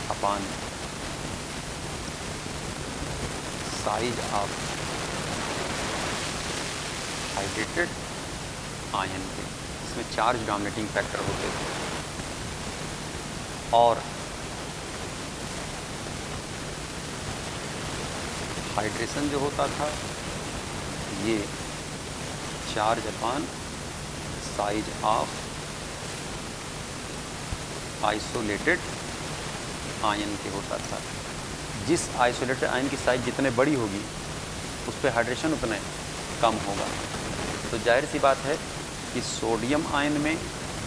upon size of hydrated ion के। इसमें चार्ज डोमिनेटिंग फैक्टर होते थे और हाइड्रेशन जो होता था ये charge upon size of isolated ion के होता था। जिस आइसोलेटेड आयन की साइज जितने बड़ी होगी उस पर हाइड्रेशन उतने कम होगा। तो जाहिर सी बात है कि सोडियम आयन में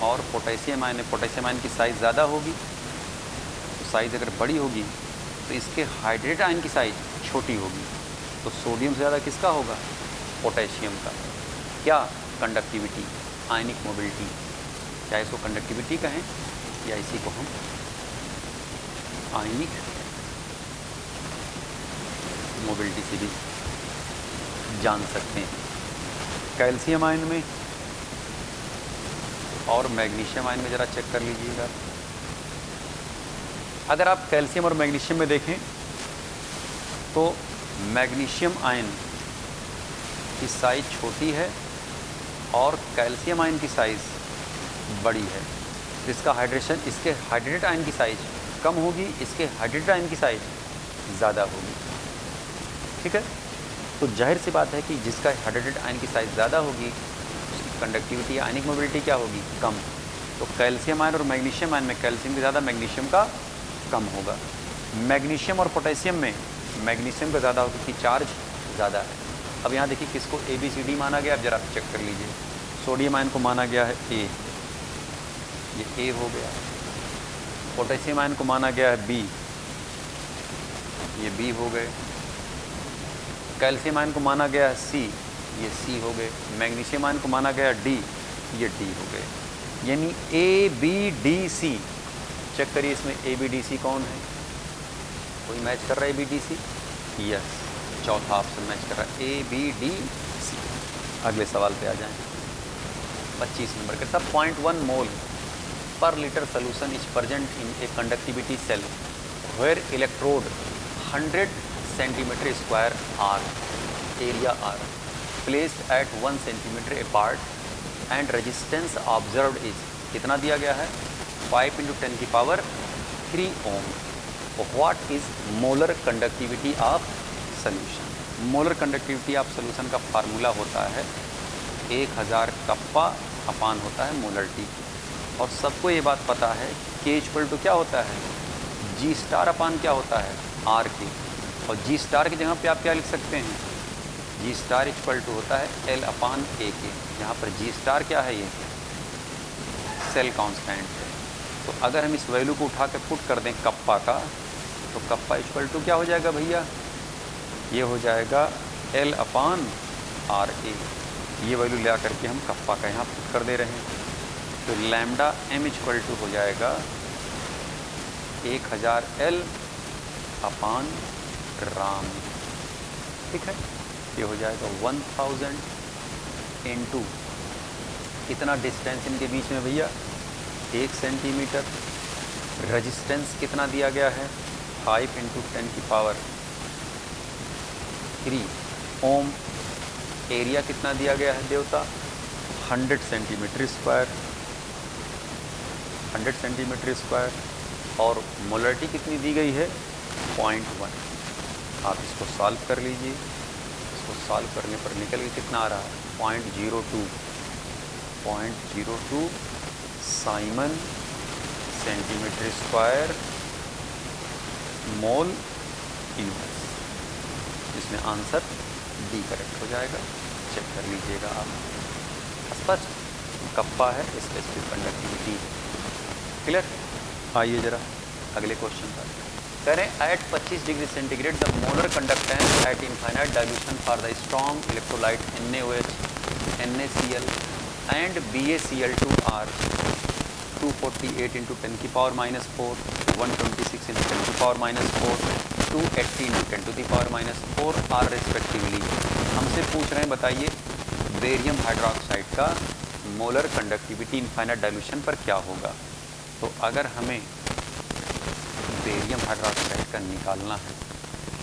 और पोटेशियम आयन में पोटेशियम आयन की साइज़ ज़्यादा होगी, तो साइज़ अगर बड़ी होगी तो इसके हाइड्रेट आयन की साइज़ छोटी होगी। तो सोडियम से ज़्यादा किसका होगा? पोटेशियम का। क्या? कंडक्टिविटी, आयनिक मोबिलिटी। क्या इसको कंडक्टिविटी कहें या इसी को हम आयनिक मोबिलिटी से भी जान सकते हैं। कैल्शियम आयन में और मैग्नीशियम आयन में ज़रा चेक कर लीजिएगा। अगर आप कैल्शियम और मैग्नीशियम में देखें तो मैग्नीशियम आयन की साइज़ छोटी है और कैल्शियम आयन की साइज़ बड़ी है। इसका हाइड्रेशन, इसके हाइड्रेटेड आयन की साइज़ कम होगी, इसके हाइड्रेटेड आयन की साइज़ ज़्यादा होगी। ठीक है, तो जाहिर सी बात है कि जिसका हाइड्रेटेड आयन की साइज़ ज़्यादा होगी उसकी कंडक्टिविटी, आयनिक मोबिलिटी क्या होगी? कम। तो कैल्शियम आयन और मैग्नीशियम आयन में कैल्शियम की ज़्यादा, मैग्नीशियम का कम होगा। मैग्नीशियम और पोटेशियम में मैग्नीशियम का ज़्यादा होगा क्योंकि चार्ज ज़्यादा है। अब यहाँ देखिए किसको ABCD माना गया, अब जरा चेक कर लीजिए। सोडियम आयन को माना गया है A, ये A हो गया। पोटेशियम आयन को माना गया है B, ये B हो गए। कैल्शियम आयन को माना गया है C, ये C हो गए। मैग्नीशियम आयन को माना गया है D, ये D हो गए। यानी ABDC। चेक करिए इसमें ABDC कौन है? कोई मैच कर रहा है ABDC? यस, चौथा ऑप्शन मैच कर रहा है ABDC। अगले सवाल पे आ जाएं। 25 नंबर के साथ 0.1 mole per litre solution is present in a conductivity cell where electrode 100 centimetre square are area are placed at 1 centimetre apart and resistance observed is, कितना दिया गया है? 5 × 10³ ohm. What is molar conductivity of solution? Molar conductivity of solution का formula होता है 1000 kappa अपान होता है molar T. और सबको ये बात पता है K = क्या होता है? G स्टार अपान क्या होता है? R के। और G स्टार की जगह पे आप क्या लिख सकते हैं? G स्टार = होता है L/A के। यहाँ पर G स्टार क्या है? ये सेल कांस्टेंट है। तो अगर हम इस वैल्यू को उठा के पुट कर दें कप्पा का, तो कप्पा = क्या हो जाएगा भैया? ये हो जाएगा L/RA। ये वैल्यू ले करके हम कप्पा का यहाँ पुट कर दे रहे हैं। तो लैम्डा m = हो जाएगा 1000 L/राम। ठीक है, ये हो जाएगा 1000 इंटू कितना डिस्टेंस इनके बीच में भैया? 1 सेंटीमीटर। रेजिस्टेंस कितना दिया गया है? 5 × 10³ ओम। एरिया कितना दिया गया है देवता? 100 सेंटीमीटर स्क्वायर। 100 centimetre square. और मोलरिटी कितनी दी गई है? 0.1। आप इसको सॉल्व कर लीजिए। इसको सॉल्व करने पर निकल के कितना आ रहा है? 0.02 Simon centimetre square mole inverse. इसमें आंसर डी करेक्ट हो जाएगा। चेक कर लीजिएगा आप। स्पष्ट कप्पा है, स्पेसिफिक कंडक्टिविटी। क्लियर? आइए जरा अगले क्वेश्चन पर। कह रहे हैं at 25 degree centigrade the molar conductance at infinite dilution for the strong electrolyte NaOH, NaCl and BaCl2 are 248 × 10⁻⁴, 126 × 10⁻⁴, 280 × 10⁻⁴ are respectively. हमसे पूछ रहे हैं बताइए बेरियम हाइड्रोक्साइड का मोलर कंडक्टिविटी इनफाइनाइट डाइल्यूशन पर क्या होगा। तो अगर हमें बेरियम हाइड्रोक्साइड का निकालना है,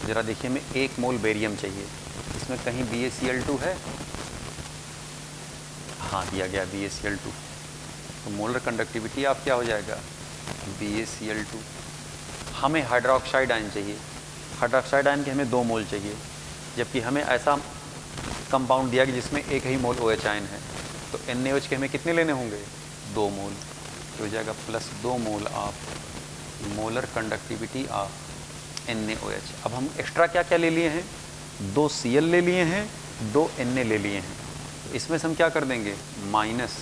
ज़रा देखिए हमें 1 मोल बेरियम चाहिए। इसमें कहीं BaCl2 है? हाँ, दिया गया BaCl2। तो मोलर कंडक्टिविटी आप क्या हो जाएगा? BaCl2। हमें हाइड्रोक्साइड आयन चाहिए। हाइड्रोक्साइड आयन के हमें 2 मोल चाहिए, जबकि हमें ऐसा कंपाउंड दिया कि जिसमें 1 ही मोल OH आयन है। तो NaOH के हमें कितने लेने होंगे? 2 मोल। तो हो जाएगा +2 mole of molar conductivity of NaOH। अब हम एक्स्ट्रा क्या क्या ले लिए हैं? 2 Cl ले लिए हैं, 2 Na ले लिए हैं। तो इसमें से हम क्या कर देंगे, minus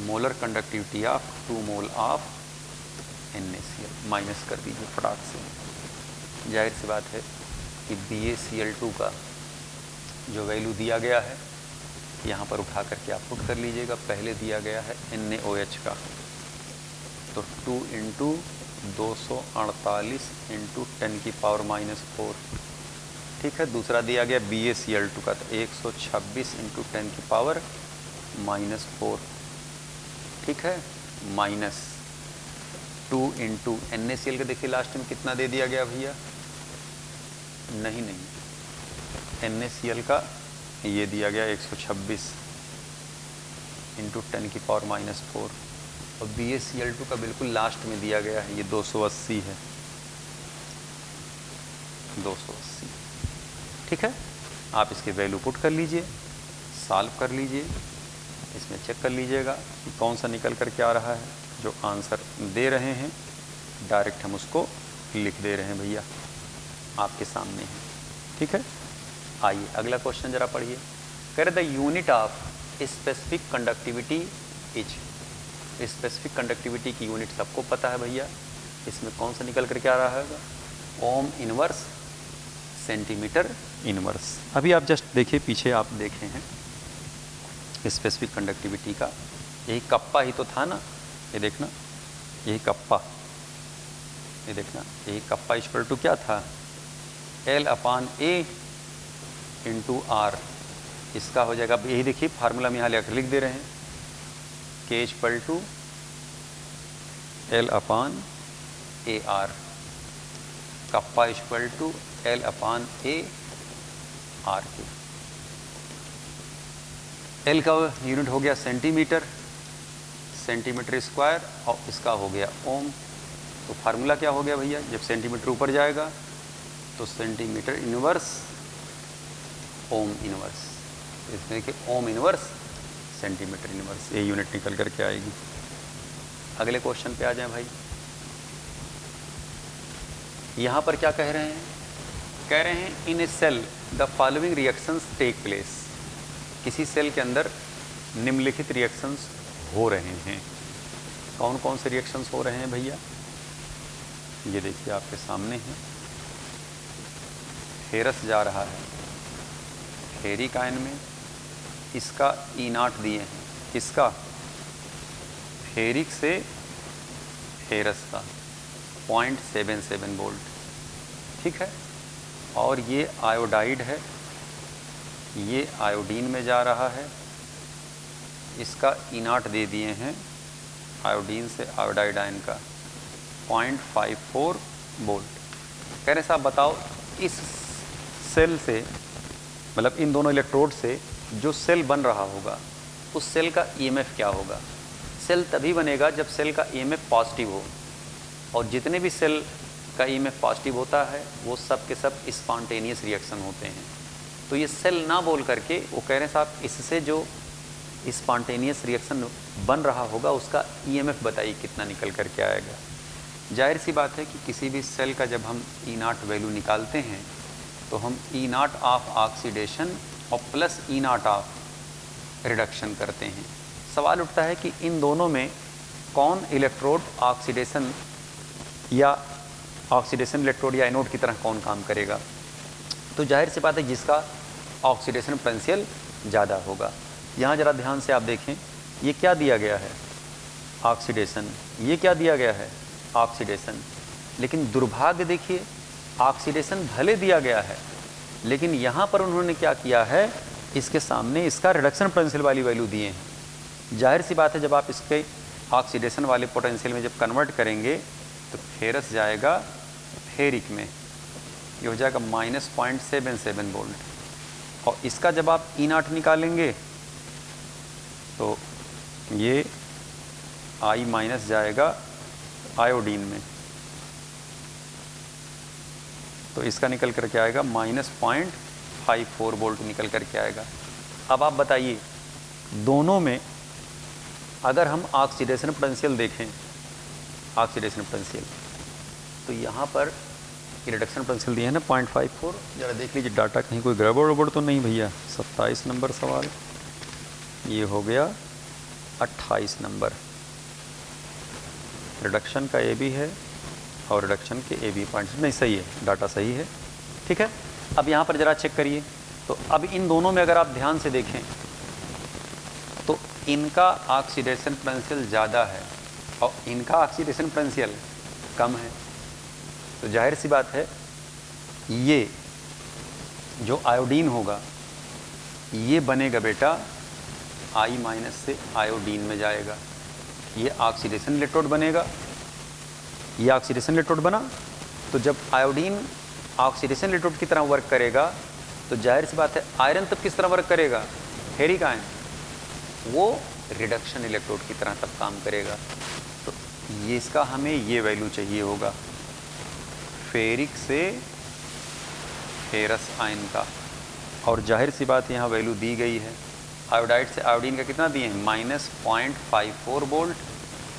molar conductivity of 2 mole of NaCl, minus कर दीजिए फटाक से। जाहिर सी बात है कि BaCl2 का जो वैल्यू दिया गया है यहाँ पर उठा करके आप पुट कर लीजिएगा। पहले दिया गया है NaOH का, तो 2 इंटू 248 इंटू 10⁻⁴, ठीक है। दूसरा दिया गया BaCl2 का, तो 126 इंटू 10⁻⁴, ठीक है, माइनस 2 इंटू NaCl का देखिए लास्ट में कितना दे दिया गया भैया, नहीं NaCl का ये दिया गया 126 इंटू 10⁻⁴, और BaCl2 का बिल्कुल लास्ट में दिया गया है, ये 280 है, 280, ठीक है। आप इसके वैल्यू पुट कर लीजिए, सॉल्व कर लीजिए, इसमें चेक कर लीजिएगा कि कौन सा निकल कर के आ रहा है। जो आंसर दे रहे हैं डायरेक्ट हम उसको लिख दे रहे हैं भैया, आपके सामने है, ठीक है। आइए अगला क्वेश्चन जरा पढ़िए। कह रहे the unit of specific conductivity is, specific conductivity की यूनिट सबको पता है भैया, इसमें कौन सा निकल करके आ रहा है, ओम इनवर्स सेंटीमीटर इनवर्स। अभी आप जस्ट देखिए, पीछे आप देखे हैं स्पेसिफिक कंडक्टिविटी का, यही कप्पा ही तो था ना, ये देखना, यही कप्पा, ये देखना, यही कप्पा इक्वल टू क्या था, L/A इंटू आर, इसका हो जाएगा, यही देखिए फार्मूला में यहाँ लिख दे रहे हैं, K equal to L/AR, kappa equal to L/A R के। L का यूनिट हो गया सेंटीमीटर, सेंटीमीटर स्क्वायर, और इसका हो गया ओम। तो फार्मूला क्या हो गया भैया, जब सेंटीमीटर ऊपर जाएगा तो सेंटीमीटर इनवर्स ओम इनवर्स, इसमें कि ओम इनवर्स सेंटीमीटर इनवर्स, ये यूनिट निकल करके आएगी। अगले क्वेश्चन पे आ जाएं भाई। यहाँ पर क्या कह रहे हैं, कह रहे हैं in a cell the following reactions take place, किसी सेल के अंदर निम्नलिखित रिएक्शंस हो रहे हैं। कौन कौन से रिएक्शंस हो रहे हैं भैया, ये देखिए आपके सामने है। फेरस जा रहा है फेरिक आयन में, इसका E0 दिए हैं, किसका, फेरिक से फेरस का 0.77 वोल्ट, ठीक है। और ये आयोडाइड है, ये आयोडीन में जा रहा है, इसका E0 दे दिए हैं आयोडीन से आयोडाइड आयन का 0.54 वोल्ट। कह रहे साहब बताओ इस सेल से, मतलब इन दोनों इलेक्ट्रोड से जो सेल बन रहा होगा उस सेल का EMF क्या होगा। सेल तभी बनेगा जब सेल का EMF पॉजिटिव हो, और जितने भी सेल का EMF पॉजिटिव होता है वो सब के सब स्पॉन्टेनियस रिएक्शन होते हैं। तो ये सेल ना बोल करके वो कह रहे हैं साहब इससे जो स्पॉन्टेनियस रिएक्शन बन रहा होगा उसका EMF बताइए कितना निकल करके आएगा। जाहिर सी बात है कि किसी भी सेल का जब हम E0 वैल्यू निकालते हैं तो हम E0 ऑफ ऑक्सीडेशन और प्लस E0 ऑफ रिडक्शन करते हैं। सवाल उठता है कि इन दोनों में कौन इलेक्ट्रोड ऑक्सीडेशन या ऑक्सीडेशन इलेक्ट्रोड या एनोड की तरह कौन काम करेगा। तो जाहिर सी बात है जिसका ऑक्सीडेशन पोटेंशियल ज़्यादा होगा। यहाँ ज़रा ध्यान से आप देखें, ये क्या दिया गया है, ऑक्सीडेशन, ये क्या दिया गया है, ऑक्सीडेशन। लेकिन दुर्भाग्य देखिए, ऑक्सीडेशन भले दिया गया है लेकिन यहाँ पर उन्होंने क्या किया है, इसके सामने इसका रिडक्शन पोटेंशियल वाली वैल्यू दिए हैं। जाहिर सी बात है जब आप इसके ऑक्सीडेशन वाले पोटेंशियल में जब कन्वर्ट करेंगे तो फेरस जाएगा फेरिक में, ये हो जाएगा -0.77 वोल्ट, और इसका जब आप E0 निकालेंगे तो ये I माइनस जाएगा आयोडीन में, तो इसका निकल करके आएगा -0.54 वोल्ट निकल करके आएगा। अब आप बताइए दोनों में अगर हम ऑक्सीडेशन पोटेंशियल देखें, ऑक्सीडेशन पोटेंशियल, तो यहाँ पर रिडक्शन पोटेंशियल दिया है ना 0.54, जरा देख लीजिए डाटा कहीं कोई गड़बड़ वड़बड़ तो नहीं भैया। 27 नंबर सवाल, ये हो गया 28 नंबर। रिडक्शन का ए बी है और रिडक्शन के ए बी पॉइंट्स नहीं, सही है, डाटा सही है, ठीक है। अब यहाँ पर ज़रा चेक करिए, तो अब इन दोनों में अगर आप ध्यान से देखें तो इनका ऑक्सीडेशन पोटेंशियल ज़्यादा है और इनका ऑक्सीडेशन पोटेंशियल कम है। तो जाहिर सी बात है ये जो आयोडीन होगा ये बनेगा बेटा I- से आयोडीन में जाएगा, ये ऑक्सीडेशन इलेक्ट्रोड बनेगा, ये ऑक्सीडेशन इलेक्ट्रोड बना। तो जब आयोडीन ऑक्सीडेशन इलेक्ट्रोड की तरह वर्क करेगा तो जाहिर सी बात है आयरन तब किस तरह वर्क करेगा, फेरिक आयन, वो रिडक्शन इलेक्ट्रोड की तरह तब काम करेगा। तो ये इसका हमें ये वैल्यू चाहिए होगा फेरिक से फेरस आयन का, और जाहिर सी बात यहाँ वैल्यू दी गई है। आयोडाइड से आयोडीन का कितना दिए हैं, -0.54 वोल्ट,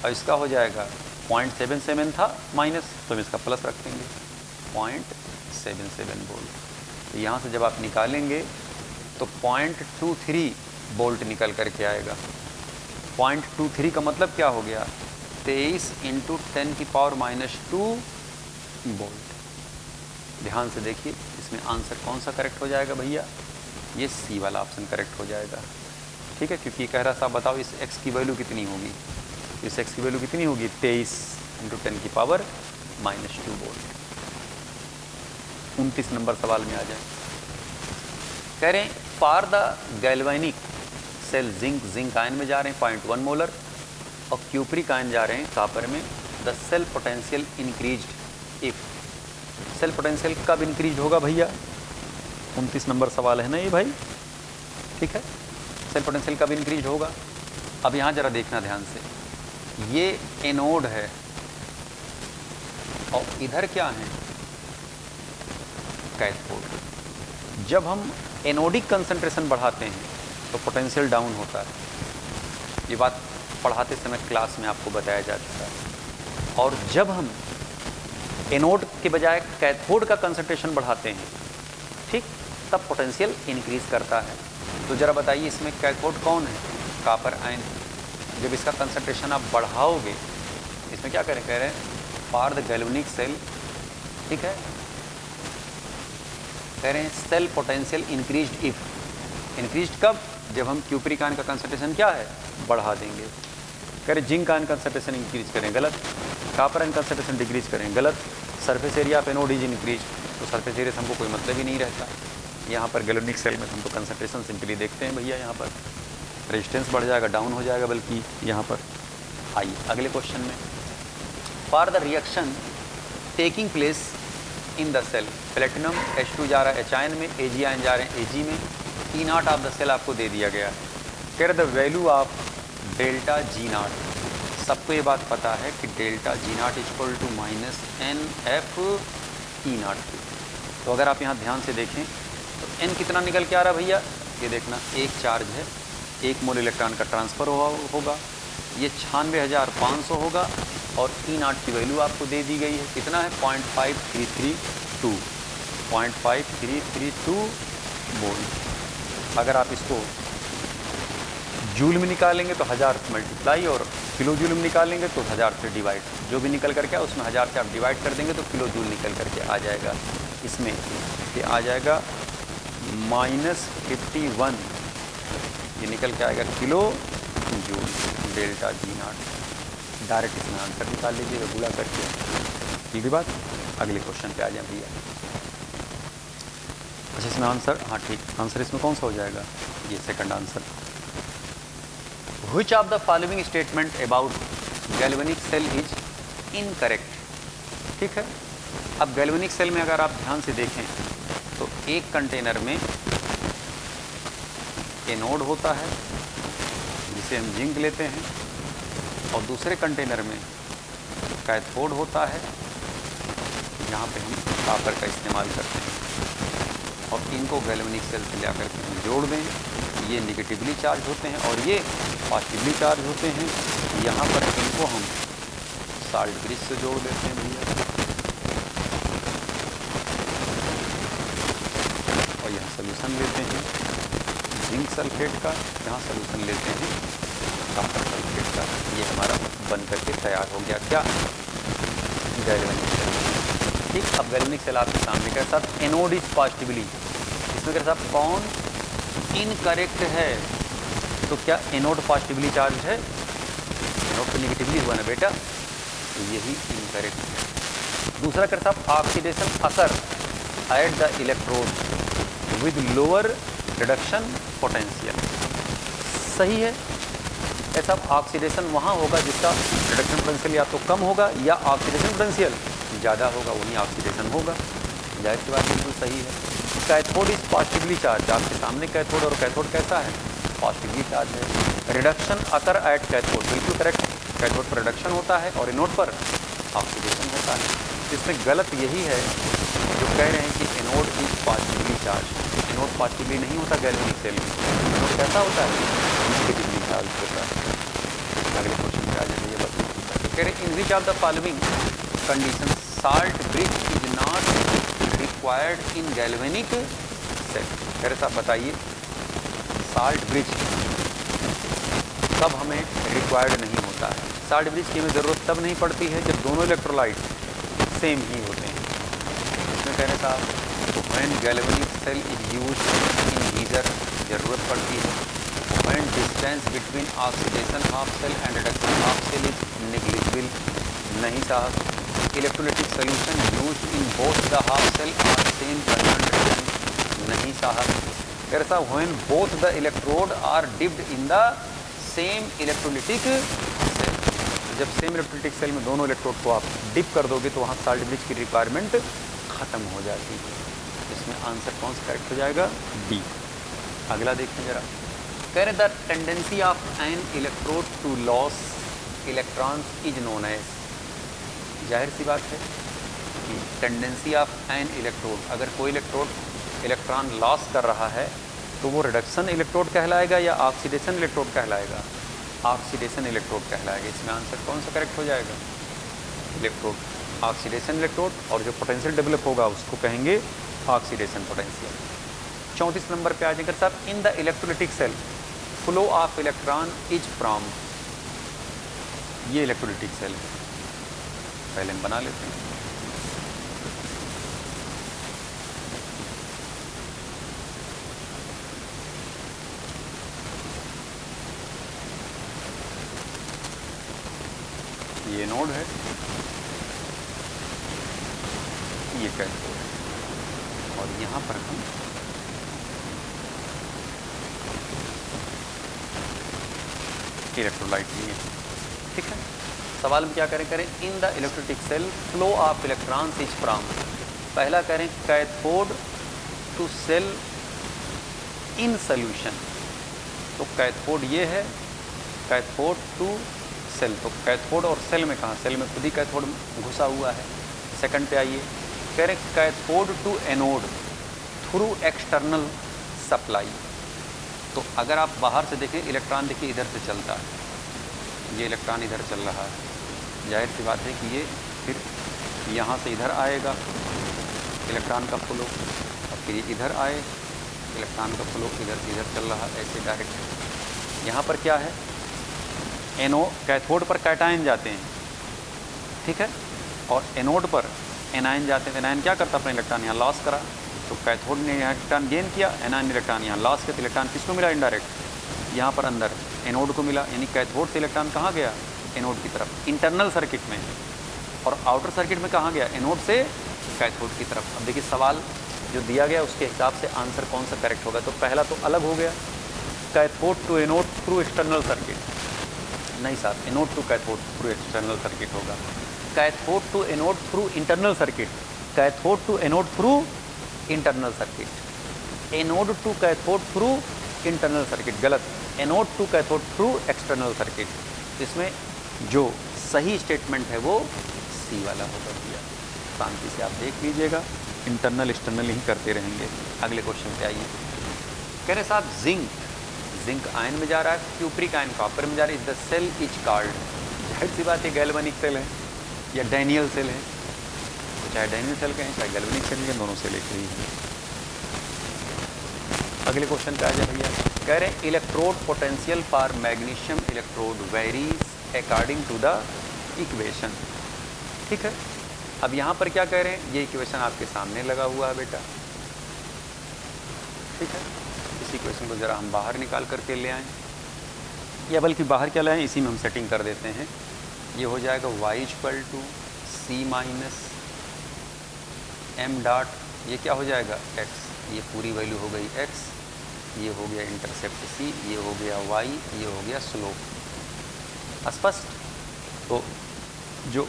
और इसका हो जाएगा 0.77 था माइनस, तो हम इसका प्लस रख देंगे 0.77 वोल्ट। तो यहाँ से जब आप निकालेंगे तो 0.23 वोल्ट निकल करके आएगा। 0.23 का मतलब क्या हो गया, 23 × 10⁻⁻² वोल्ट। ध्यान से देखिए इसमें आंसर कौन सा करेक्ट हो जाएगा भैया, ये सी वाला ऑप्शन करेक्ट हो जाएगा, ठीक है। क्योंकि कह रहा था बताओ इस x की वैल्यू कितनी होगी, इस x की वैल्यू कितनी होगी 23 × 10⁻⁻² वोल्ट। 29 नंबर सवाल में आ जाए, कह रहे हैं for the galvanic cell zinc ion में जा रहे हैं 0.1 मोलर और क्यूप्रिक आयन जा रहे हैं कापर में। The cell potential increased if, cell potential कब इंक्रीज होगा भैया, 29 नंबर सवाल है ना ये भाई, ठीक है। सेल पोटेंशियल कब इंक्रीज होगा। अब यहाँ जरा देखना ध्यान से, ये एनोड है और इधर क्या है कैथोड। जब हम एनोडिक कंसंट्रेशन बढ़ाते हैं तो पोटेंशियल डाउन होता है, ये बात पढ़ाते समय क्लास में आपको बताया जा चुका है। और जब हम एनोड के बजाय कैथोड का कंसंट्रेशन बढ़ाते हैं, ठीक, तब पोटेंशियल इंक्रीज करता है। तो ज़रा बताइए इसमें कैथोड कौन है, कापर आयन। जब इसका कंसंट्रेशन आप बढ़ाओगे, इसमें क्या करें, कह रहे हैं फॉर द गैल्वेनिक सेल, ठीक है, कह रहे हैं cell potential increased if, increased कब, जब हम क्यूप्रिक आयन का कंसंट्रेशन क्या है बढ़ा देंगे। कह रहे जिंक आयन कंसंट्रेशन इंक्रीज करें, गलत। कापर आयन कंसंट्रेशन डिक्रीज करें, गलत। Surface area of anode is increase, तो सरफेस एरिया से हमको कोई मतलब ही नहीं रहता। यहाँ पर गैल्वेनिक सेल में हम तो कंसंट्रेशन सिंपली देखते हैं भैया, यहाँ पर रेजिस्टेंस बढ़ जाएगा, डाउन हो जाएगा, बल्कि यहाँ पर। आइए अगले क्वेश्चन में, for the reaction taking place in the cell, platinum H2 जा रहा है H आयन में, Ag आयन जा रहे हैं Ag में, E0 ऑफ द सेल आपको दे दिया गया। कह रहे the value of delta G0, सबको ये बात पता है कि डेल्टा G0 = -NF E0। तो अगर आप यहाँ ध्यान से देखें तो n कितना निकल के आ रहा है भैया, ये देखना, एक चार्ज है, 1 मोल इलेक्ट्रॉन का ट्रांसफ़र होगा, ये 96,500 होगा, और E0 की वैल्यू आपको दे दी गई है, कितना है 0.5332, 0.5332 वोल्ट। अगर आप इसको जूल में निकालेंगे तो 1000 से मल्टीप्लाई, और किलो जूल में निकालेंगे तो 1000 से डिवाइड, जो भी निकल करके उसमें 1000 से आप डिवाइड कर देंगे तो किलो जूल निकल करके आ जाएगा। इसमें ये आ जाएगा -51, ये निकल के आएगा kilo joule delta G0। Direct इसमें आंसर निकाल लीजिएगा गुणा करके, ठीक है बात। अगले क्वेश्चन पे आ जाए भैया। अच्छा इसमें आंसर, हाँ ठीक, आंसर इसमें कौन सा हो जाएगा, ये second answer. Which of the following statement about galvanic cell is incorrect, ठीक है। अब गैल्वेनिक सेल में अगर आप ध्यान से देखें तो एक कंटेनर में एनोड होता है जिसे हम जिंक लेते हैं, और दूसरे कंटेनर में कैथोड होता है जहाँ पे हम कापर का इस्तेमाल करते हैं, और इनको गैल्वेनिक सेल से ला करके हम जोड़ दें, ये निगेटिवली चार्ज होते हैं और ये पॉजिटिवली चार्ज होते हैं। यहाँ पर इनको हम साल्ट ब्रिज से जोड़ देते हैं भैया, और यहाँ सोल्यूशन लेते हैं, जिंक सल्फेट का, यहाँ सोल्यूशन लेते हैं कॉपर सल्फेट का। ये हमारा बन करके तैयार हो गया क्या, गैल्वेनिक सेल। ठीक, अब गैल्वेनिक सेल आपके सामने के साथ एनोड इज पॉजिटिवली, इसमें के साथ कौन इनकरेक्ट है, तो क्या एनोड पॉजिटिवली चार्ज है, एनोड तो निगेटिवली हुआ ना बेटा, तो यही इनकरेक्ट है। दूसरा कर साहब ऑक्सीडेशन असर at the electrode with lower reduction potential, सही है। ऐसा ऑक्सीडेशन वहाँ होगा जिसका रिडक्शन पोटेंशियल या तो कम होगा या ऑक्सीडेशन पोटेंशियल ज़्यादा होगा, वहीं ऑक्सीडेशन होगा। जाहिर सी बात बिल्कुल सही है। कैथोड इज पॉजिटिवली चार्ज, आपके सामने कैथोड और कैथोड कैसा है, पॉजिटिवली चार्ज है। रिडक्शन अकर एट कैथोड, बिल्कुल करेक्ट, कैथोड पर रिडक्शन होता है और एनोड पर ऑक्सीडेशन होता है। इसमें गलत यही है जो कह रहे हैं कि anode is positively charge, anode positively नहीं होता गैल्वेनिक सेल में, एनोड कैसा होता है, नेगेटिवली चार्ज होता है। अगले क्वेश्चन पे आ जाइए, ये बताइए, कह रहे in which of the following condition salt bridge is not required in galvanic cell. कह रहे साहब बताइए साल्ट ब्रिज कब हमें रिक्वायर्ड नहीं होता है। साल्ट ब्रिज की हमें ज़रूरत तब नहीं पड़ती है जब दोनों इलेक्ट्रोलाइट सेम ही होते हैं। इसमें कह रहे साहब when galvanic cell is used in geyser ज़रूरत पड़ती है। When distance between oxidation half cell and reduction half cell is negligible, नहीं साहब। Electrolytic solution used in both the half cell are same concentration, नहीं साहब। कह रहे साहब when both the electrode are dipped in the same electrolytic cell, जब same electrolytic cell में दोनों इलेक्ट्रोड को आप डिप कर दोगे तो वहाँ साल्ट ब्रिज की रिक्वायरमेंट खत्म हो जाती है। इसमें आंसर कौन सा करेक्ट हो जाएगा, डी। अगला देखें जरा, कह रहे the tendency of an electrode to loss electrons is known as, जाहिर सी बात है कि टेंडेंसी ऑफ एन इलेक्ट्रोड, अगर कोई इलेक्ट्रोड इलेक्ट्रॉन लॉस कर रहा है तो वो रिडक्शन इलेक्ट्रोड कहलाएगा या ऑक्सीडेशन इलेक्ट्रोड कहलाएगा, ऑक्सीडेशन इलेक्ट्रोड कहलाएगा। इसमें आंसर कौन सा करेक्ट हो जाएगा, इलेक्ट्रोड, ऑक्सीडेशन इलेक्ट्रोड, और जो पोटेंशियल डेवलप होगा उसको कहेंगे ऑक्सीडेशन पोटेंशियल। 34 नंबर पे आ जाएगा साहब in the electrolytic cell flow of electron is from, ये इलेक्ट्रोलिटिक सेल है, पहले हम बना लेते हैं। ये नोड है, ये कैथोड है, और यहाँ पर हम इलेक्ट्रोलाइट लिए, ठीक है। सवाल में क्या करें in the electrolytic cell flow of electrons is from, पहला करें cathode to cell in solution, तो कैथोड ये है, कैथोड टू सेल, तो कैथोड और सेल में कहाँ, सेल में खुद ही कैथोड घुसा हुआ है। सेकंड पे आइए, कह रहे cathode to anode through external supply, तो अगर आप बाहर से देखें इलेक्ट्रॉन देखिए इधर से चलता है, ये इलेक्ट्रॉन इधर चल रहा है, जाहिर सी बात है कि ये फिर यहाँ से इधर आएगा इलेक्ट्रॉन का फ्लो, और फिर ये इधर आए इलेक्ट्रॉन का फ्लो इधर से इधर चल रहा है, ऐसे डायरेक्ट। यहाँ पर क्या है, एनो कैथोड पर कैटायन जाते हैं, ठीक है, और एनोड पर एनायन जाते हैं। एनायन क्या करता है, अपना इलेक्ट्रॉन यहाँ लॉस करा, तो कैथोड ने यहाँ इलेक्ट्रॉन गेन किया, एनायन इलेक्ट्रॉन यहाँ लॉस किया, तो इलेक्ट्रॉन किसको मिला, इनडायरेक्ट यहाँ पर अंदर एनोड को मिला, यानी कैथोड से इलेक्ट्रॉन कहाँ गया, एनोड की तरफ, इंटरनल सर्किट में, और आउटर सर्किट में कहाँ गया, एनोड से कैथोड की तरफ। अब देखिए सवाल जो दिया गया उसके हिसाब से आंसर कौन सा करेक्ट होगा, तो पहला तो अलग हो गया, cathode to anode through external circuit, नहीं साहब, anode to cathode through external circuit होगा। Cathode to anode through internal circuit, cathode to anode through internal circuit, anode to cathode through internal circuit, गलत, anode to cathode through external circuit. इसमें जो सही statement है वो सी वाला होगा भैया, शांति से आप देख लीजिएगा, इंटरनल एक्सटर्नल ही करते रहेंगे। अगले क्वेश्चन पे आइए, कह रहे साहब जिंक, जिंक आयन में जा रहा है, क्यूप्रिक आयन कॉपर में जा रहा है, is the cell is called, जाहिर सी बात है गैल्वेनिक सेल है या डैनियल सेल है, तो चाहे डैनियल सेल कहें चाहे गैल्वेनिक सेल कहें, दोनों सेल एक ही है। अगले क्वेश्चन पे आ जाए भैया, कह रहे हैं electrode potential for magnesium electrode varies according to the equation. ठीक है, अब यहाँ पर क्या कह रहे हैं, ये इक्वेशन आपके सामने लगा हुआ है बेटा। ठीक है, इस इक्वेशन को ज़रा हम बाहर निकाल करके ले आएँ, या बल्कि बाहर क्या लाएँ, इसी में हम सेटिंग कर देते हैं। ये हो जाएगा y equal to C minus M dot, ये क्या हो जाएगा x, ये पूरी वैल्यू हो गई x, ये हो गया इंटरसेप्ट c, ये हो गया y, ये हो गया स्लोप। स्पष्ट। तो जो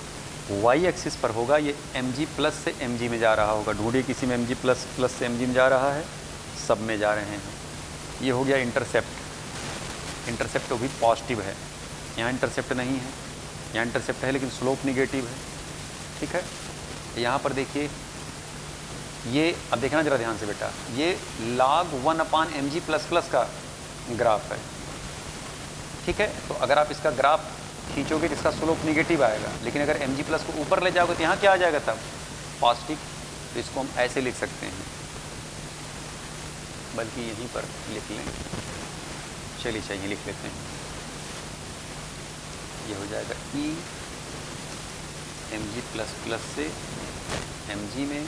y एक्सिस पर होगा ये mg प्लस से mg में जा रहा होगा, ढूंढिए किसी में mg प्लस से mg में जा रहा है, सब में जा रहे हैं। ये हो गया इंटरसेप्ट, इंटरसेप्ट भी पॉजिटिव है, यहाँ इंटरसेप्ट नहीं है, यहाँ इंटरसेप्ट है लेकिन स्लोप निगेटिव है। ठीक है, यहाँ पर देखिए ये, अब देखना जरा ध्यान से बेटा, ये log 1/mg प्लस का ग्राफ है। ठीक है, तो अगर आप इसका ग्राफ खींचोगे तो इसका स्लोप निगेटिव आएगा, लेकिन अगर mg प्लस को ऊपर ले जाओगे तो यहाँ क्या आ जाएगा तब, पॉजिटिव। तो इसको हम ऐसे लिख सकते हैं, बल्कि यहीं पर लिख लें, चलिए चाहिए लिख लेते हैं। ये हो जाएगा e mg प्लस से mg में,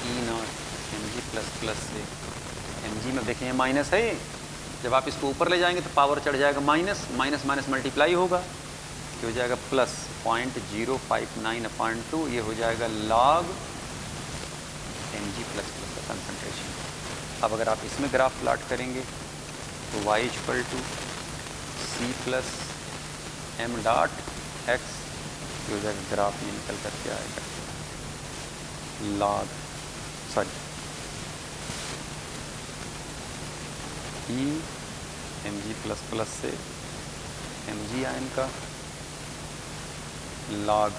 ई नॉट mg प्लस से mg में, देखें माइनस है, जब आप इसको ऊपर ले जाएंगे तो पावर चढ़ जाएगा माइनस, माइनस माइनस मल्टीप्लाई होगा, ये हो जाएगा प्लस 0.059/2, ये हो जाएगा log mg प्लस का कंसंट्रेशन। अब अगर आप इसमें ग्राफ प्लॉट करेंगे तो y equal to C plus M dot X, ये हो जाएगा ग्राफ में निकल करके आएगा log ई mg प्लस से mg आयन का log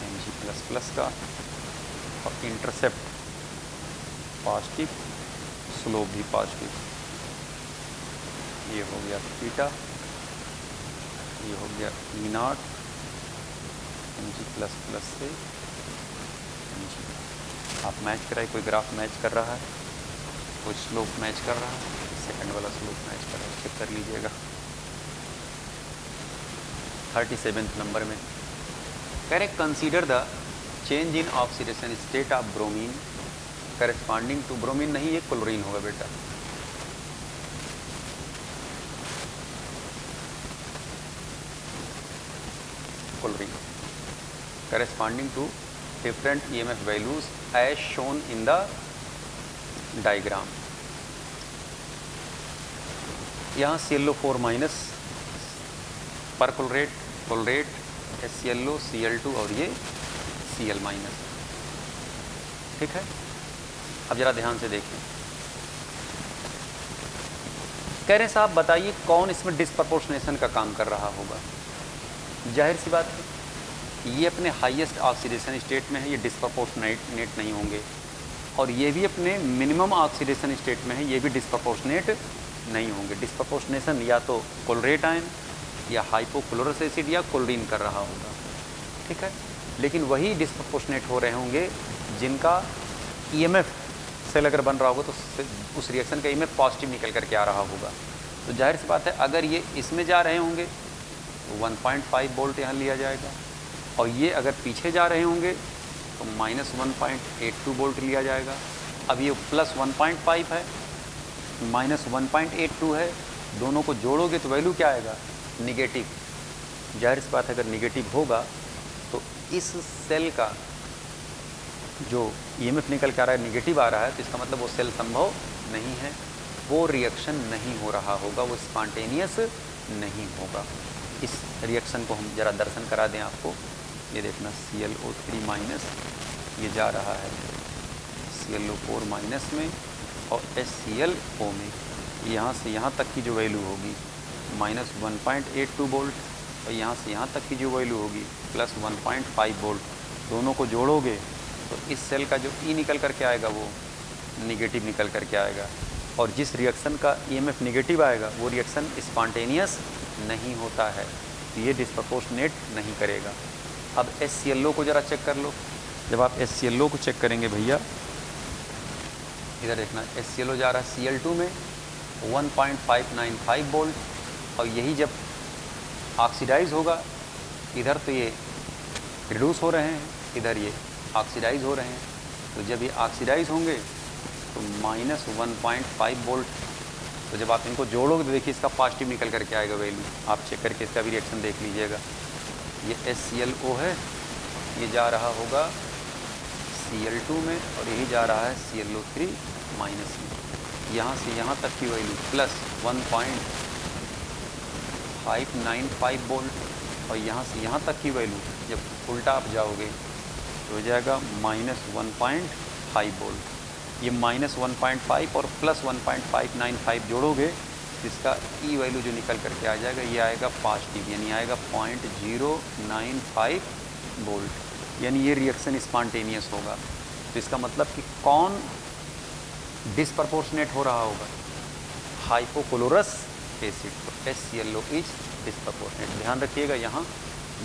mg प्लस का, और इंटरसेप्ट पॉजिटिव, स्लोप भी पॉजिटिव। ये हो गया थीटा, ये हो गया ई नॉट mg प्लस से mg। आप मैच कराइए, कोई ग्राफ मैच कर रहा है, कोई स्लोप मैच कर रहा है, सेकंड वाला स्लोप मैच कर रहा है, चेक कर लीजिएगा। 37 नंबर में कह रहे consider the change in oxidation state of bromine corresponding to, bromine नहीं ये क्लोरीन होगा बेटा, chlorine, corresponding to different EMF values as shown in the diagram। यहाँ ClO4 माइनस पर क्लोरेट HClO Cl2 और ये Cl माइनस। ठीक है, अब जरा ध्यान से देखें, कह रहे हैं साहब बताइए कौन इसमें डिस्प्रपोर्शनेशन का काम कर रहा होगा। जाहिर सी बात है ये अपने हाईएस्ट ऑक्सीडेशन स्टेट में है, ये डिस्प्रपोर्शनेट नहीं होंगे, और ये भी अपने मिनिमम ऑक्सीडेशन स्टेट में है, ये भी डिस्प्रपोर्शनेट नहीं होंगे। डिस्प्रपोर्शनेशन या तो क्लोरेट आयन या हाइपोक्लोरस एसिड या क्लोरीन कर रहा होगा। ठीक है, लेकिन वही डिस्प्रपोर्शनेट हो रहे होंगे जिनका ईएमएफ सेल अगर बन रहा होगा तो उस रिएक्शन का ईएमएफ पॉजिटिव निकल करके आ रहा होगा। तो जाहिर सी बात है अगर ये इसमें जा रहे होंगे तो 1.5 वोल्ट यहाँ लिया जाएगा, और ये अगर पीछे जा रहे होंगे तो -1.82 वोल्ट लिया जाएगा। अब ये +1.5 है, -1.82 है, दोनों को जोड़ोगे तो वैल्यू क्या आएगा, निगेटिव। जाहिर सी बात है अगर निगेटिव होगा तो इस सेल का जो ईएमएफ निकल के आ रहा है निगेटिव आ रहा है, तो इसका मतलब वो सेल संभव नहीं है, वो रिएक्शन नहीं हो रहा होगा, वो स्पॉन्टेनियस नहीं होगा। इस रिएक्शन को हम ज़रा दर्शन करा दें आपको। ये देखना ClO3 माइनस ये जा रहा है ClO4 माइनस में और HClO में, यहाँ से यहाँ तक की जो वैल्यू होगी -1.82 वोल्ट, और यहाँ से यहाँ तक की जो वैल्यू होगी +1.5 वोल्ट, दोनों को जोड़ोगे तो इस सेल का जो E निकल करके आएगा वो निगेटिव निकल करके आएगा, और जिस रिएक्शन का EMF निगेटिव आएगा वो रिएक्शन स्पॉन्टेनियस नहीं होता है, तो ये डिस्प्रपोर्शनेट नहीं करेगा। अब HClO को ज़रा चेक कर लो। जब आप HClO को चेक करेंगे भैया इधर देखना HClO जा रहा है Cl2 में 1.595 वोल्ट, और यही जब ऑक्सीडाइज होगा इधर तो ये रिड्यूस हो रहे हैं, इधर ये ऑक्सीडाइज हो रहे हैं, तो जब ये ऑक्सीडाइज होंगे तो -1.5 वोल्ट। तो जब आप इनको जोड़ोगे तो देखिए इसका पॉजिटिव निकल करके आएगा वैल्यू, आप चेक करके इसका भी रिएक्शन देख लीजिएगा। ये HClO है, ये जा रहा होगा Cl2 में और यही जा रहा है ClO3 माइनस में। यहाँ से यहाँ तक की वैल्यू प्लस 1.595 वोल्ट, और यहाँ से यहाँ तक की वैल्यू जब उल्टा आप जाओगे तो हो जाएगा -1.5 वोल्ट। ये -1.5 और प्लस 1.595 जोड़ोगे तो इसका ई वैल्यू जो निकल करके आ जाएगा ये आएगा पॉजिटिव, यानी आएगा 0.095 वोल्ट, यानी ये रिएक्शन स्पॉन्टेनियस होगा। तो इसका मतलब कि कौन डिसप्रपोर्शनेट हो रहा होगा, हाइपोक्लोरस एसिड, तो HClO इज डिसप्रपोर्शनेट। ध्यान रखिएगा यहाँ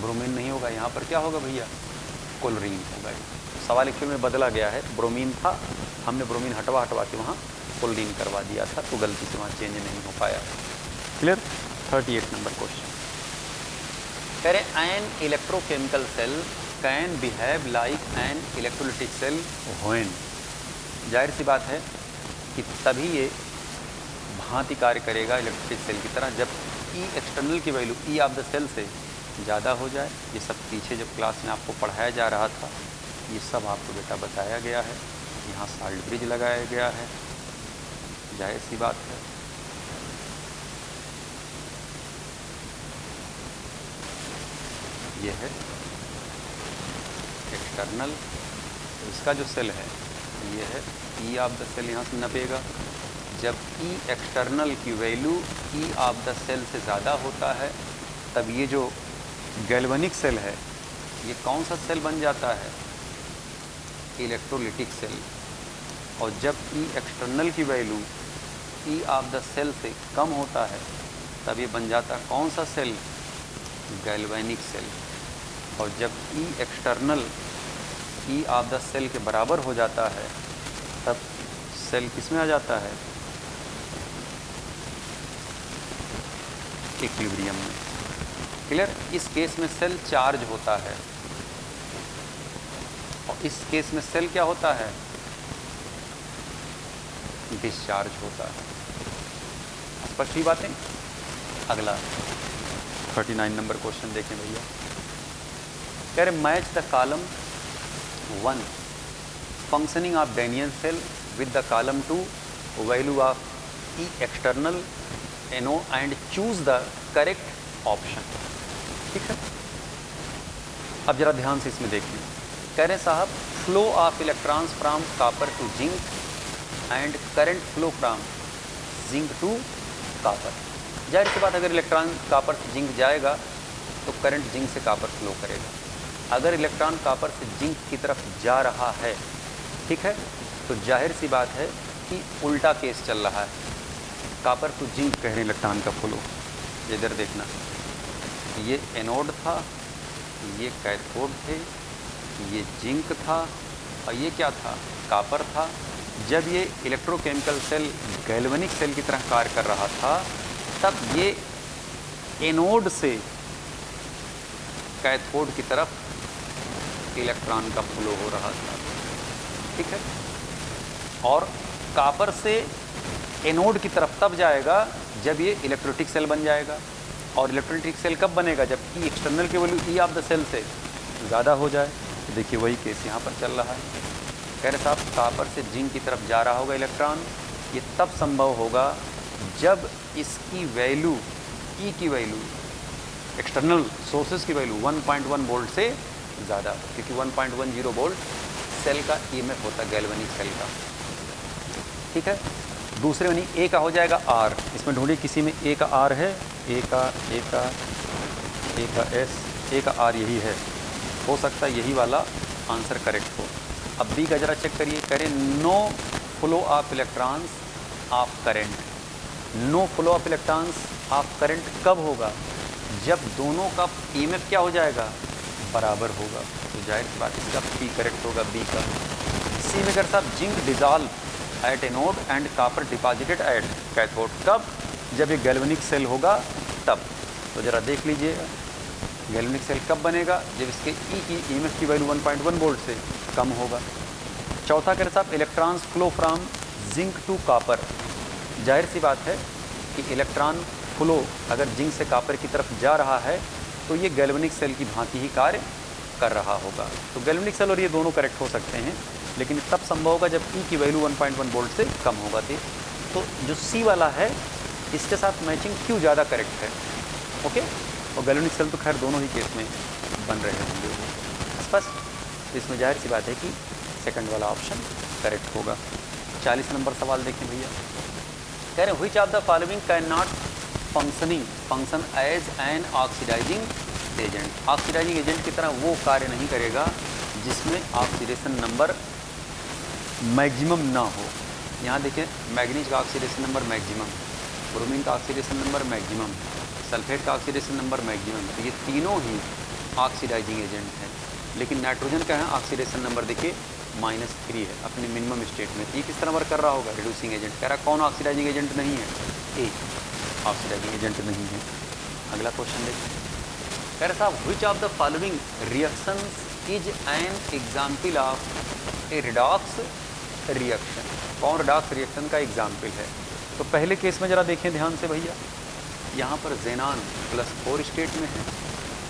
ब्रोमीन नहीं होगा, यहाँ पर क्या होगा भैया, क्लोरीन होगा। सवाल एक्चुअल में बदला गया है, ब्रोमीन था, हमने ब्रोमीन हटवा के वहाँ क्लोरीन करवा दिया था, तो गलती से वहाँ चेंज नहीं हो पाया। क्लियर। 38 नंबर क्वेश्चन कह रहे an electrochemical cell can behave like an electrolytic cell when. जाहिर सी बात है कि तभी ये भांति कार्य करेगा इलेक्ट्रोलिटिक सेल की तरह जब ई एक्सटर्नल की value E of the cell से ज़्यादा हो जाए। ये सब पीछे जब क्लास में आपको पढ़ाया जा रहा था ये सब आपको बेटा बताया गया है, यहाँ साल्ट ब्रिज लगाया गया है, जाहिर सी बात है। ये है एक्सटर्नल, तो इसका जो सेल है ये है ई ऑफ द सेल, यहाँ से नपेगा। जब ई एक्सटर्नल की value E of the cell से ज़्यादा होता है तब ये जो गैल्वेनिक सेल है ये कौन सा सेल बन जाता है, इलेक्ट्रोलिटिक सेल। और जब ई एक्सटर्नल की value E of the cell से कम होता है तब ये बन जाता है कौन सा सेल, गैल्वेनिक सेल। और जब E external E of the cell के बराबर हो जाता है तब सेल किस में आ जाता है, इक्विलिब्रियम में। क्लियर। इस केस में सेल चार्ज होता है और इस केस में सेल क्या होता है, डिस्चार्ज होता है। स्पष्ट ही बातें। अगला 39 नंबर क्वेश्चन देखें भैया। कह रहे match the column 1 functioning of Daniell cell with the column 2 value of E external NO and choose the correct option. ठीक है, अब जरा ध्यान से इसमें देखिए। कह रहे साहब flow of electrons from copper to zinc and current flow from zinc to copper. जाहिर सी बात अगर इलेक्ट्रॉन कॉपर से जिंक जाएगा तो करंट जिंक से कॉपर फ्लो करेगा। अगर इलेक्ट्रॉन कॉपर से जिंक की तरफ जा रहा है, ठीक है, तो जाहिर सी बात है कि उल्टा केस चल रहा है, कॉपर टू जिंक कह रहे इलेक्ट्रॉन का फ्लो। इधर देखना, ये एनोड था, ये कैथोड थे, ये जिंक था और ये क्या था, कॉपर था। जब ये इलेक्ट्रोकेमिकल सेल गैल्वेनिक सेल की तरह कार्य कर रहा था तब ये एनोड से कैथोड की तरफ इलेक्ट्रॉन का फ्लो हो रहा था। ठीक है, और कॉपर से एनोड की तरफ तब जाएगा जब ये इलेक्ट्रोलिटिक सेल बन जाएगा। और इलेक्ट्रोलिटिक सेल कब बनेगा, जब ई एक्सटर्नल की value E of the cell से ज़्यादा हो जाए। तो देखिए वही केस यहाँ पर चल रहा है। कह रहे साहब कॉपर से जिंक की तरफ जा रहा होगा इलेक्ट्रॉन, ये तब संभव होगा जब इसकी वैल्यू ई की वैल्यू एक्सटर्नल सोर्सेज की वैल्यू 1.1 वोल्ट से ज़्यादा, क्योंकि 1.10 वोल्ट सेल का EMF होता है गैल्वेनिक सेल का। ठीक है, दूसरे में नहीं, ए का हो जाएगा आर। इसमें ढूंढिए किसी में ए का आर है, ए का एस, ए का आर यही है, हो सकता है यही वाला आंसर करेक्ट हो। अब बी का जरा चेक करिए। करें no flow of electrons of current. No flow of electrons of current कब होगा, जब दोनों का EMF क्या हो जाएगा, बराबर होगा। तो जाहिर सी बात इसका पी करेक्ट होगा, बी का। सी में अगर साहब zinc dissolve at anode and copper deposited at cathode. कब? जब ये गैल्वेनिक सेल होगा तब। तो ज़रा देख लीजिए गैल्वेनिक सेल कब बनेगा? जब इसके ई की ईएमएफ की वैल्यू 1.1 वोल्ट से कम होगा। चौथा कह रहे साहब electrons flow from zinc to copper. जाहिर सी बात है कि इलेक्ट्रॉन फ्लो अगर जिंक से कॉपर की तरफ जा रहा है तो ये गैल्वेनिक सेल की भांति ही कार्य कर रहा होगा। तो गैल्वेनिक सेल और ये दोनों करेक्ट हो सकते हैं, लेकिन तब संभव होगा जब ई की वैल्यू 1.1 वोल्ट से कम होगा। तो जो सी वाला है इसके साथ मैचिंग क्यों ज़्यादा करेक्ट है। ओके, और गैल्वेनिक सेल तो खैर दोनों ही केस में बन रहे होंगे स्पष्ट। इसमें जाहिर सी बात है कि सेकंड वाला ऑप्शन करेक्ट होगा। 40 नंबर सवाल देखें भैया, कह रहे हैं which of the following can not function as an oxidizing agent. Oxidizing agent की तरह वो कार्य नहीं करेगा जिसमें ऑक्सीडेशन नंबर मैक्सिमम ना हो। यहाँ देखिए मैग्नीज का ऑक्सीडेशन नंबर मैक्सिमम, ब्रोमीन का ऑक्सीडेशन नंबर मैक्सिमम, सल्फेट का ऑक्सीडेशन नंबर मैक्सिमम। तो ये तीनों ही ऑक्सीडाइजिंग एजेंट हैं। लेकिन नाइट्रोजन का है ऑक्सीडेशन नंबर देखिए -3 है अपने मिनिमम स्टेट में। ये किस तरह वर्क कर रहा होगा? Reducing agent. कह रहा कौन ऑक्सीडाइजिंग एजेंट नहीं है? ए ऑक्सीडाइजिंग एजेंट नहीं है। अगला क्वेश्चन देखिए, कह रहा साहब which of the following reactions is an example of A redox reaction. कौन रिडॉक्स रिएक्शन का एग्जाम्पल है? तो पहले केस में ज़रा देखें ध्यान से भैया, यहाँ पर जेनान +4 स्टेट में है,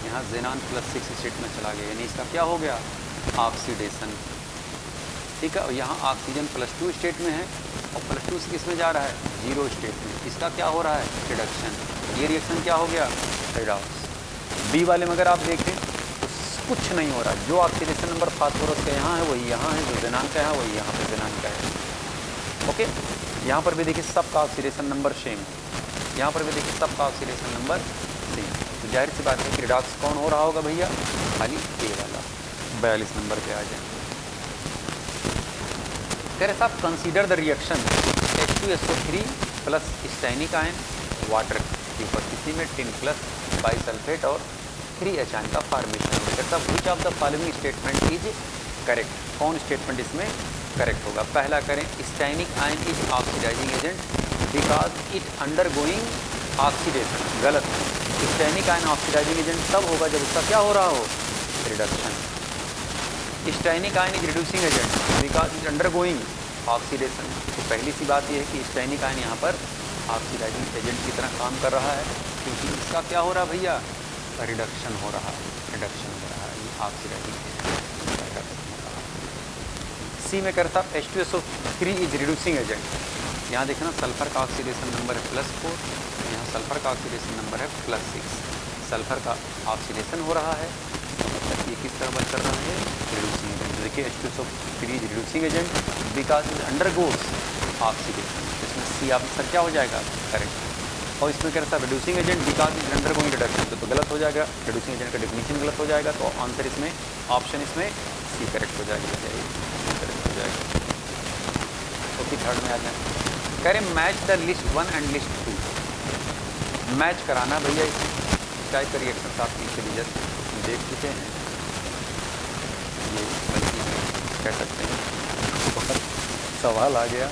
यहाँ जेनान +6 स्टेट में चला गया, यानी इसका क्या हो गया? ऑक्सीडेशन। ठीक है, और यहाँ ऑक्सीजन +2 स्टेट में है और +2 से किस में जा रहा है? 0 स्टेट में। इसका क्या हो रहा है? रिडक्शन। ये रिएक्शन क्या हो गया? रिडॉक्स। बी वाले में अगर आप देखें तो कुछ नहीं हो रहा। जो ऑक्सीडेशन नंबर फास्फोरस का यहाँ है वही यहाँ है, जो जेनान का है वही यहाँ पे जेनान का है। ओके, यहाँ पर भी देखिए सबका ऑक्सीडेशन नंबर सेम है, यहाँ पर भी देखिए सबका ऑक्सीडेशन नंबर सेम। तो जाहिर सी बात है कि रिडॉक्स कौन हो रहा होगा भैया? खाली ए वाला। 42 नंबर पे आ जाए। कह रहे साहब consider the reaction H2SO3 plus stannic ion water की उपस्थिति में टिन प्लस बाइसल्फेट और 3H आयन का फॉर्मेशन होगा। कहता है which of the following statement is correct. कौन स्टेटमेंट इसमें करेक्ट होगा? पहला करें stannic ion is oxidizing agent because it undergoing oxidation. गलत। स्टैनिक आयन ऑक्सीडाइजिंग एजेंट तब होगा जब उसका क्या हो रहा हो? Reduction. Stannic ion is reducing agent because it undergoing oxidation. तो पहली सी बात यह है कि स्टैनिक आयन यहाँ पर ऑक्सीडाइजिंग एजेंट की तरह काम कर रहा है, क्योंकि इसका क्या हो रहा है भैया? रिडक्शन हो रहा है। रिडक्शन हो रहा है, ये ऑक्सीडाइजिंग एजेंट रिडक्शन हो रहा है। सी में करता H2SO3 इज रिड्यूसिंग एजेंट। यहाँ देखना सल्फर का ऑक्सीडेशन नंबर है +4, यहाँ सल्फर का ऑक्सीडेशन नंबर है +6। सल्फर का ऑक्सीडेशन हो रहा है, मतलब ये किस तरह वर्क कर रहा है? Reducing agent. देखिए H2SO3 is reducing agent because it undergoes oxidation. इसमें सी आंसर क्या हो जाएगा? करेक्ट। और इसमें क्या रहता है? Reducing agent because is undergoing reduction, तो गलत हो जाएगा। रिड्यूसिंग एजेंट का डेफिनेशन गलत हो जाएगा, तो आंसर इसमें ऑप्शन इसमें सी करेक्ट हो जाएगा। करेक्ट हो जाएगा। ओके, थर्ड में आ जाए। कह रहे match the list 1 and list 2। Match कराना भैया इस टाइप का रिएक्शन आप पीछे भी जस्ट देख चुके हैं, ये बल्कि कह सकते हैं बहुत सवाल आ गया।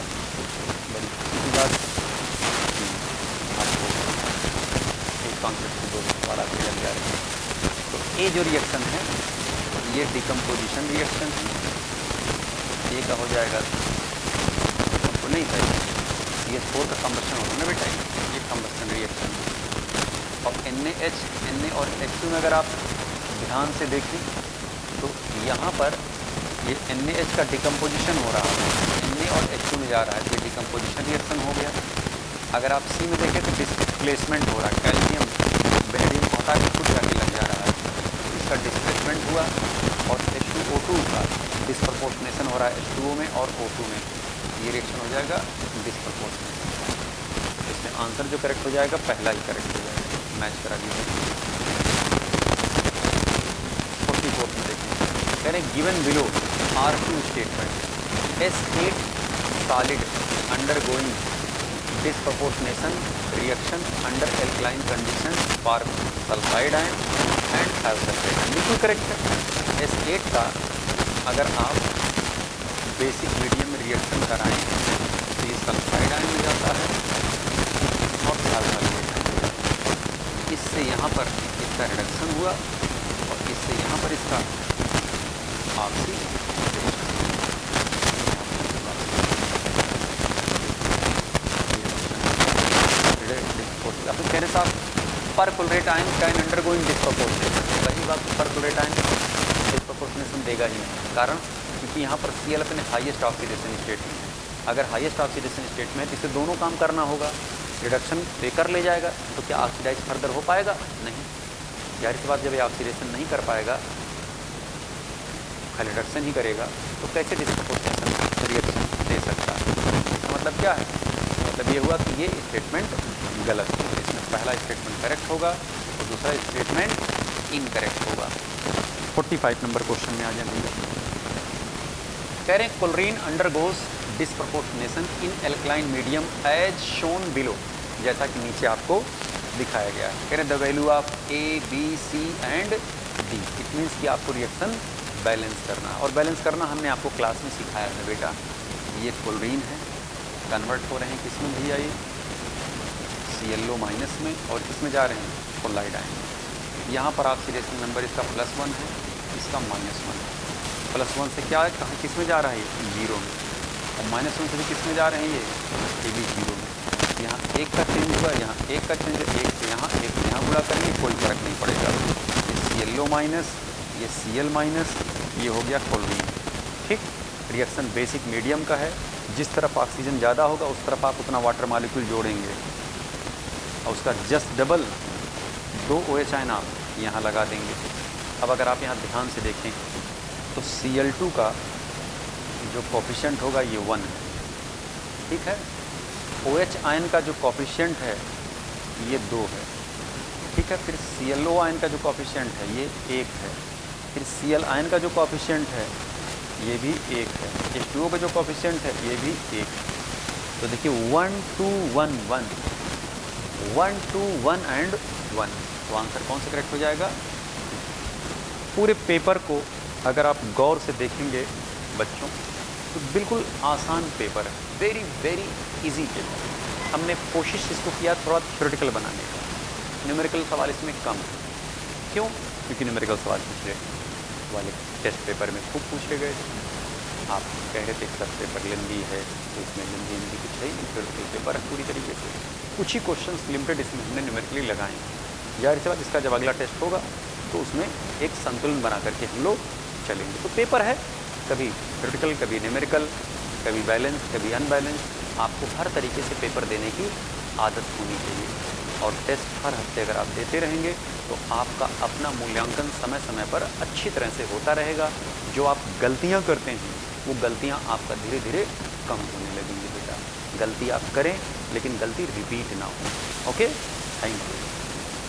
बड़ी बात आपको एक कॉन्सेप्ट से 2 सवाल आगे लग जा रहे हैं। तो ये जो रिएक्शन है ये डिकम्पोजिशन रिएक्शन है। ये का हो जाएगा तो नहीं सही, ये 4 का कम्बस्शन होगा ना बेटा, ये कम्बस्शन रिएक्शन है। और NaH, Na और H2 में अगर आप ध्यान से देखें तो यहाँ पर ये NaH का डिकम्पोजिशन हो रहा है, Na और H2 में जा रहा है, तो ये डिकम्पोजिशन रिएक्शन हो गया। अगर आप सी में देखें तो डिस्प्लेसमेंट हो रहा है, कैल्शियम बेरियम हटा के खुद जाके लग जा रहा है, तो इसका डिस्प्लेसमेंट हुआ। और H2O2 का डिस्प्रपोर्शनेशन हो रहा है H2O में और O2 में, ये रिएक्शन हो जाएगा डिस्प्रपोर्शनेशन। इसमें आंसर जो करेक्ट हो जाएगा पहला ही करेक्ट हो जाएगा। मैच करा दीजिए। 44 में देखें, कह रहे given below are 2 statement S8 solid undergoing disproportionation reaction under alkaline condition for sulphide ion and sulphate. बिल्कुल करेक्ट है। S8 का अगर आप बेसिक मीडियम में रिएक्शन कराएं तो ये सल्फाइड आयन में जाता है और अल्फा में जाता है। इससे यहाँ पर इसका रिडक्शन हुआ और इससे यहाँ पर इसका ऑक्सीडेशन। अब कह रहे साहब perchlorate ion can undergoing disproportionation, वही बात परक्लोरेट आयन डिस्प्रोपोर्शनेशन देगा ही नहीं। कारण क्योंकि यहाँ पर Cl अपने हाईएस्ट ऑक्सीडेशन स्टेट में है। अगर हाईएस्ट ऑक्सीडेशन स्टेट में है तो इसे दोनों काम करना होगा, रिडक्शन देकर ले जाएगा तो क्या ऑक्सीडाइज फर्दर हो पाएगा? नहीं। जाहिर सी बात जब ये ऑक्सीडेशन नहीं कर पाएगा, खाली रिडक्शन ही करेगा तो कैसे डिस्प्रोपोर्शनेशन रिएक्शन दे सकता है? इसका मतलब क्या है? मतलब ये हुआ कि ये स्टेटमेंट गलत है। इसमें पहला स्टेटमेंट करेक्ट होगा और दूसरा स्टेटमेंट इनकरेक्ट होगा। 45 नंबर क्वेश्चन में आ जाएंगे। कह रहे हैं chlorine undergoes disproportionation in alkaline medium as shown below, जैसा कि नीचे आपको दिखाया गया है। कह रहे हैं the value of A, B, C and D। It means कि आपको रिएक्शन बैलेंस करना, और बैलेंस करना हमने आपको क्लास में सिखाया है बेटा। ये क्लोरीन है, कन्वर्ट हो रहे हैं किसमें भैया? ये ClO माइनस में, और किसमें जा रहे हैं? Chloride ion. यहाँ पर ऑक्सीडेशन नंबर इसका +1 है, इसका -1 है। +1 से क्या है, कहाँ किस में जा रहा है? ये 0 में। और -1 से भी किस में जा रहे हैं? ये भी 0 में। यहाँ 1 का चेंज हुआ, यहाँ 1 का चेंज, 1 से यहाँ 1 से यहाँ गुणा करेंगे, कोई फर्क नहीं पड़ेगा। ये ClO माइनस, ये Cl माइनस, ये हो गया क्लोरीन। ठीक, रिएक्शन बेसिक मीडियम का है। जिस तरफ ऑक्सीजन ज़्यादा होगा उस तरफ आप उतना वाटर मॉलिक्यूल जोड़ेंगे और उसका जस्ट डबल 2 OH आयन आप यहाँ लगा देंगे। अब अगर आप यहाँ ध्यान से देखें तो Cl2 का जो कोफिशिएंट होगा ये 1 है, ठीक है। OH आयन का जो कोफिशिएंट है ये 2 है, ठीक है। फिर ClO आयन का जो कोफिशिएंट है ये 1 है। फिर Cl आयन का जो कोफिशिएंट है ये भी 1 है। H2O का जो कोफिशिएंट है ये भी 1 है। तो देखिए 1 2 1 1 1 2 1 एंड 1, तो आंसर कौन सा करेक्ट हो जाएगा? पूरे पेपर को अगर आप गौर से देखेंगे बच्चों तो बिल्कुल आसान पेपर है, वेरी वेरी इजी पेपर। हमने कोशिश इसको किया थोड़ा थ्योरेटिकल बनाने का, न्यूमेरिकल सवाल इसमें कम है। क्यों? क्योंकि न्यूमेरिकल सवाल पिछले वाले टेस्ट पेपर में खूब पूछे गए थे। आप कह रहे थे सर पेपर लेंदी है, तो इसमें लेंदी कुछ है नहीं, थ्योरेटिकल पेपर है पूरी तरीके से। कुछ ही क्वेश्चंस लिमिटेड इसमें हमने न्यूमेरिकली लगाए हैं। जाहिर सी बात इसका जब अगला टेस्ट होगा तो उसमें एक संतुलन बना करके हम लोग चलेंगे। तो पेपर है, कभी थ्योरेटिकल, कभी न्यूमेरिकल, कभी बैलेंस, कभी अनबैलेंस। आपको हर तरीके से पेपर देने की आदत होनी चाहिए, और टेस्ट हर हफ्ते अगर आप देते रहेंगे तो आपका अपना मूल्यांकन समय समय पर अच्छी तरह से होता रहेगा। जो आप गलतियाँ करते हैं वो गलतियाँ आपका धीरे धीरे कम होने लगेंगी बेटा। गलती आप करें लेकिन गलती रिपीट ना हो। Okay, thank you.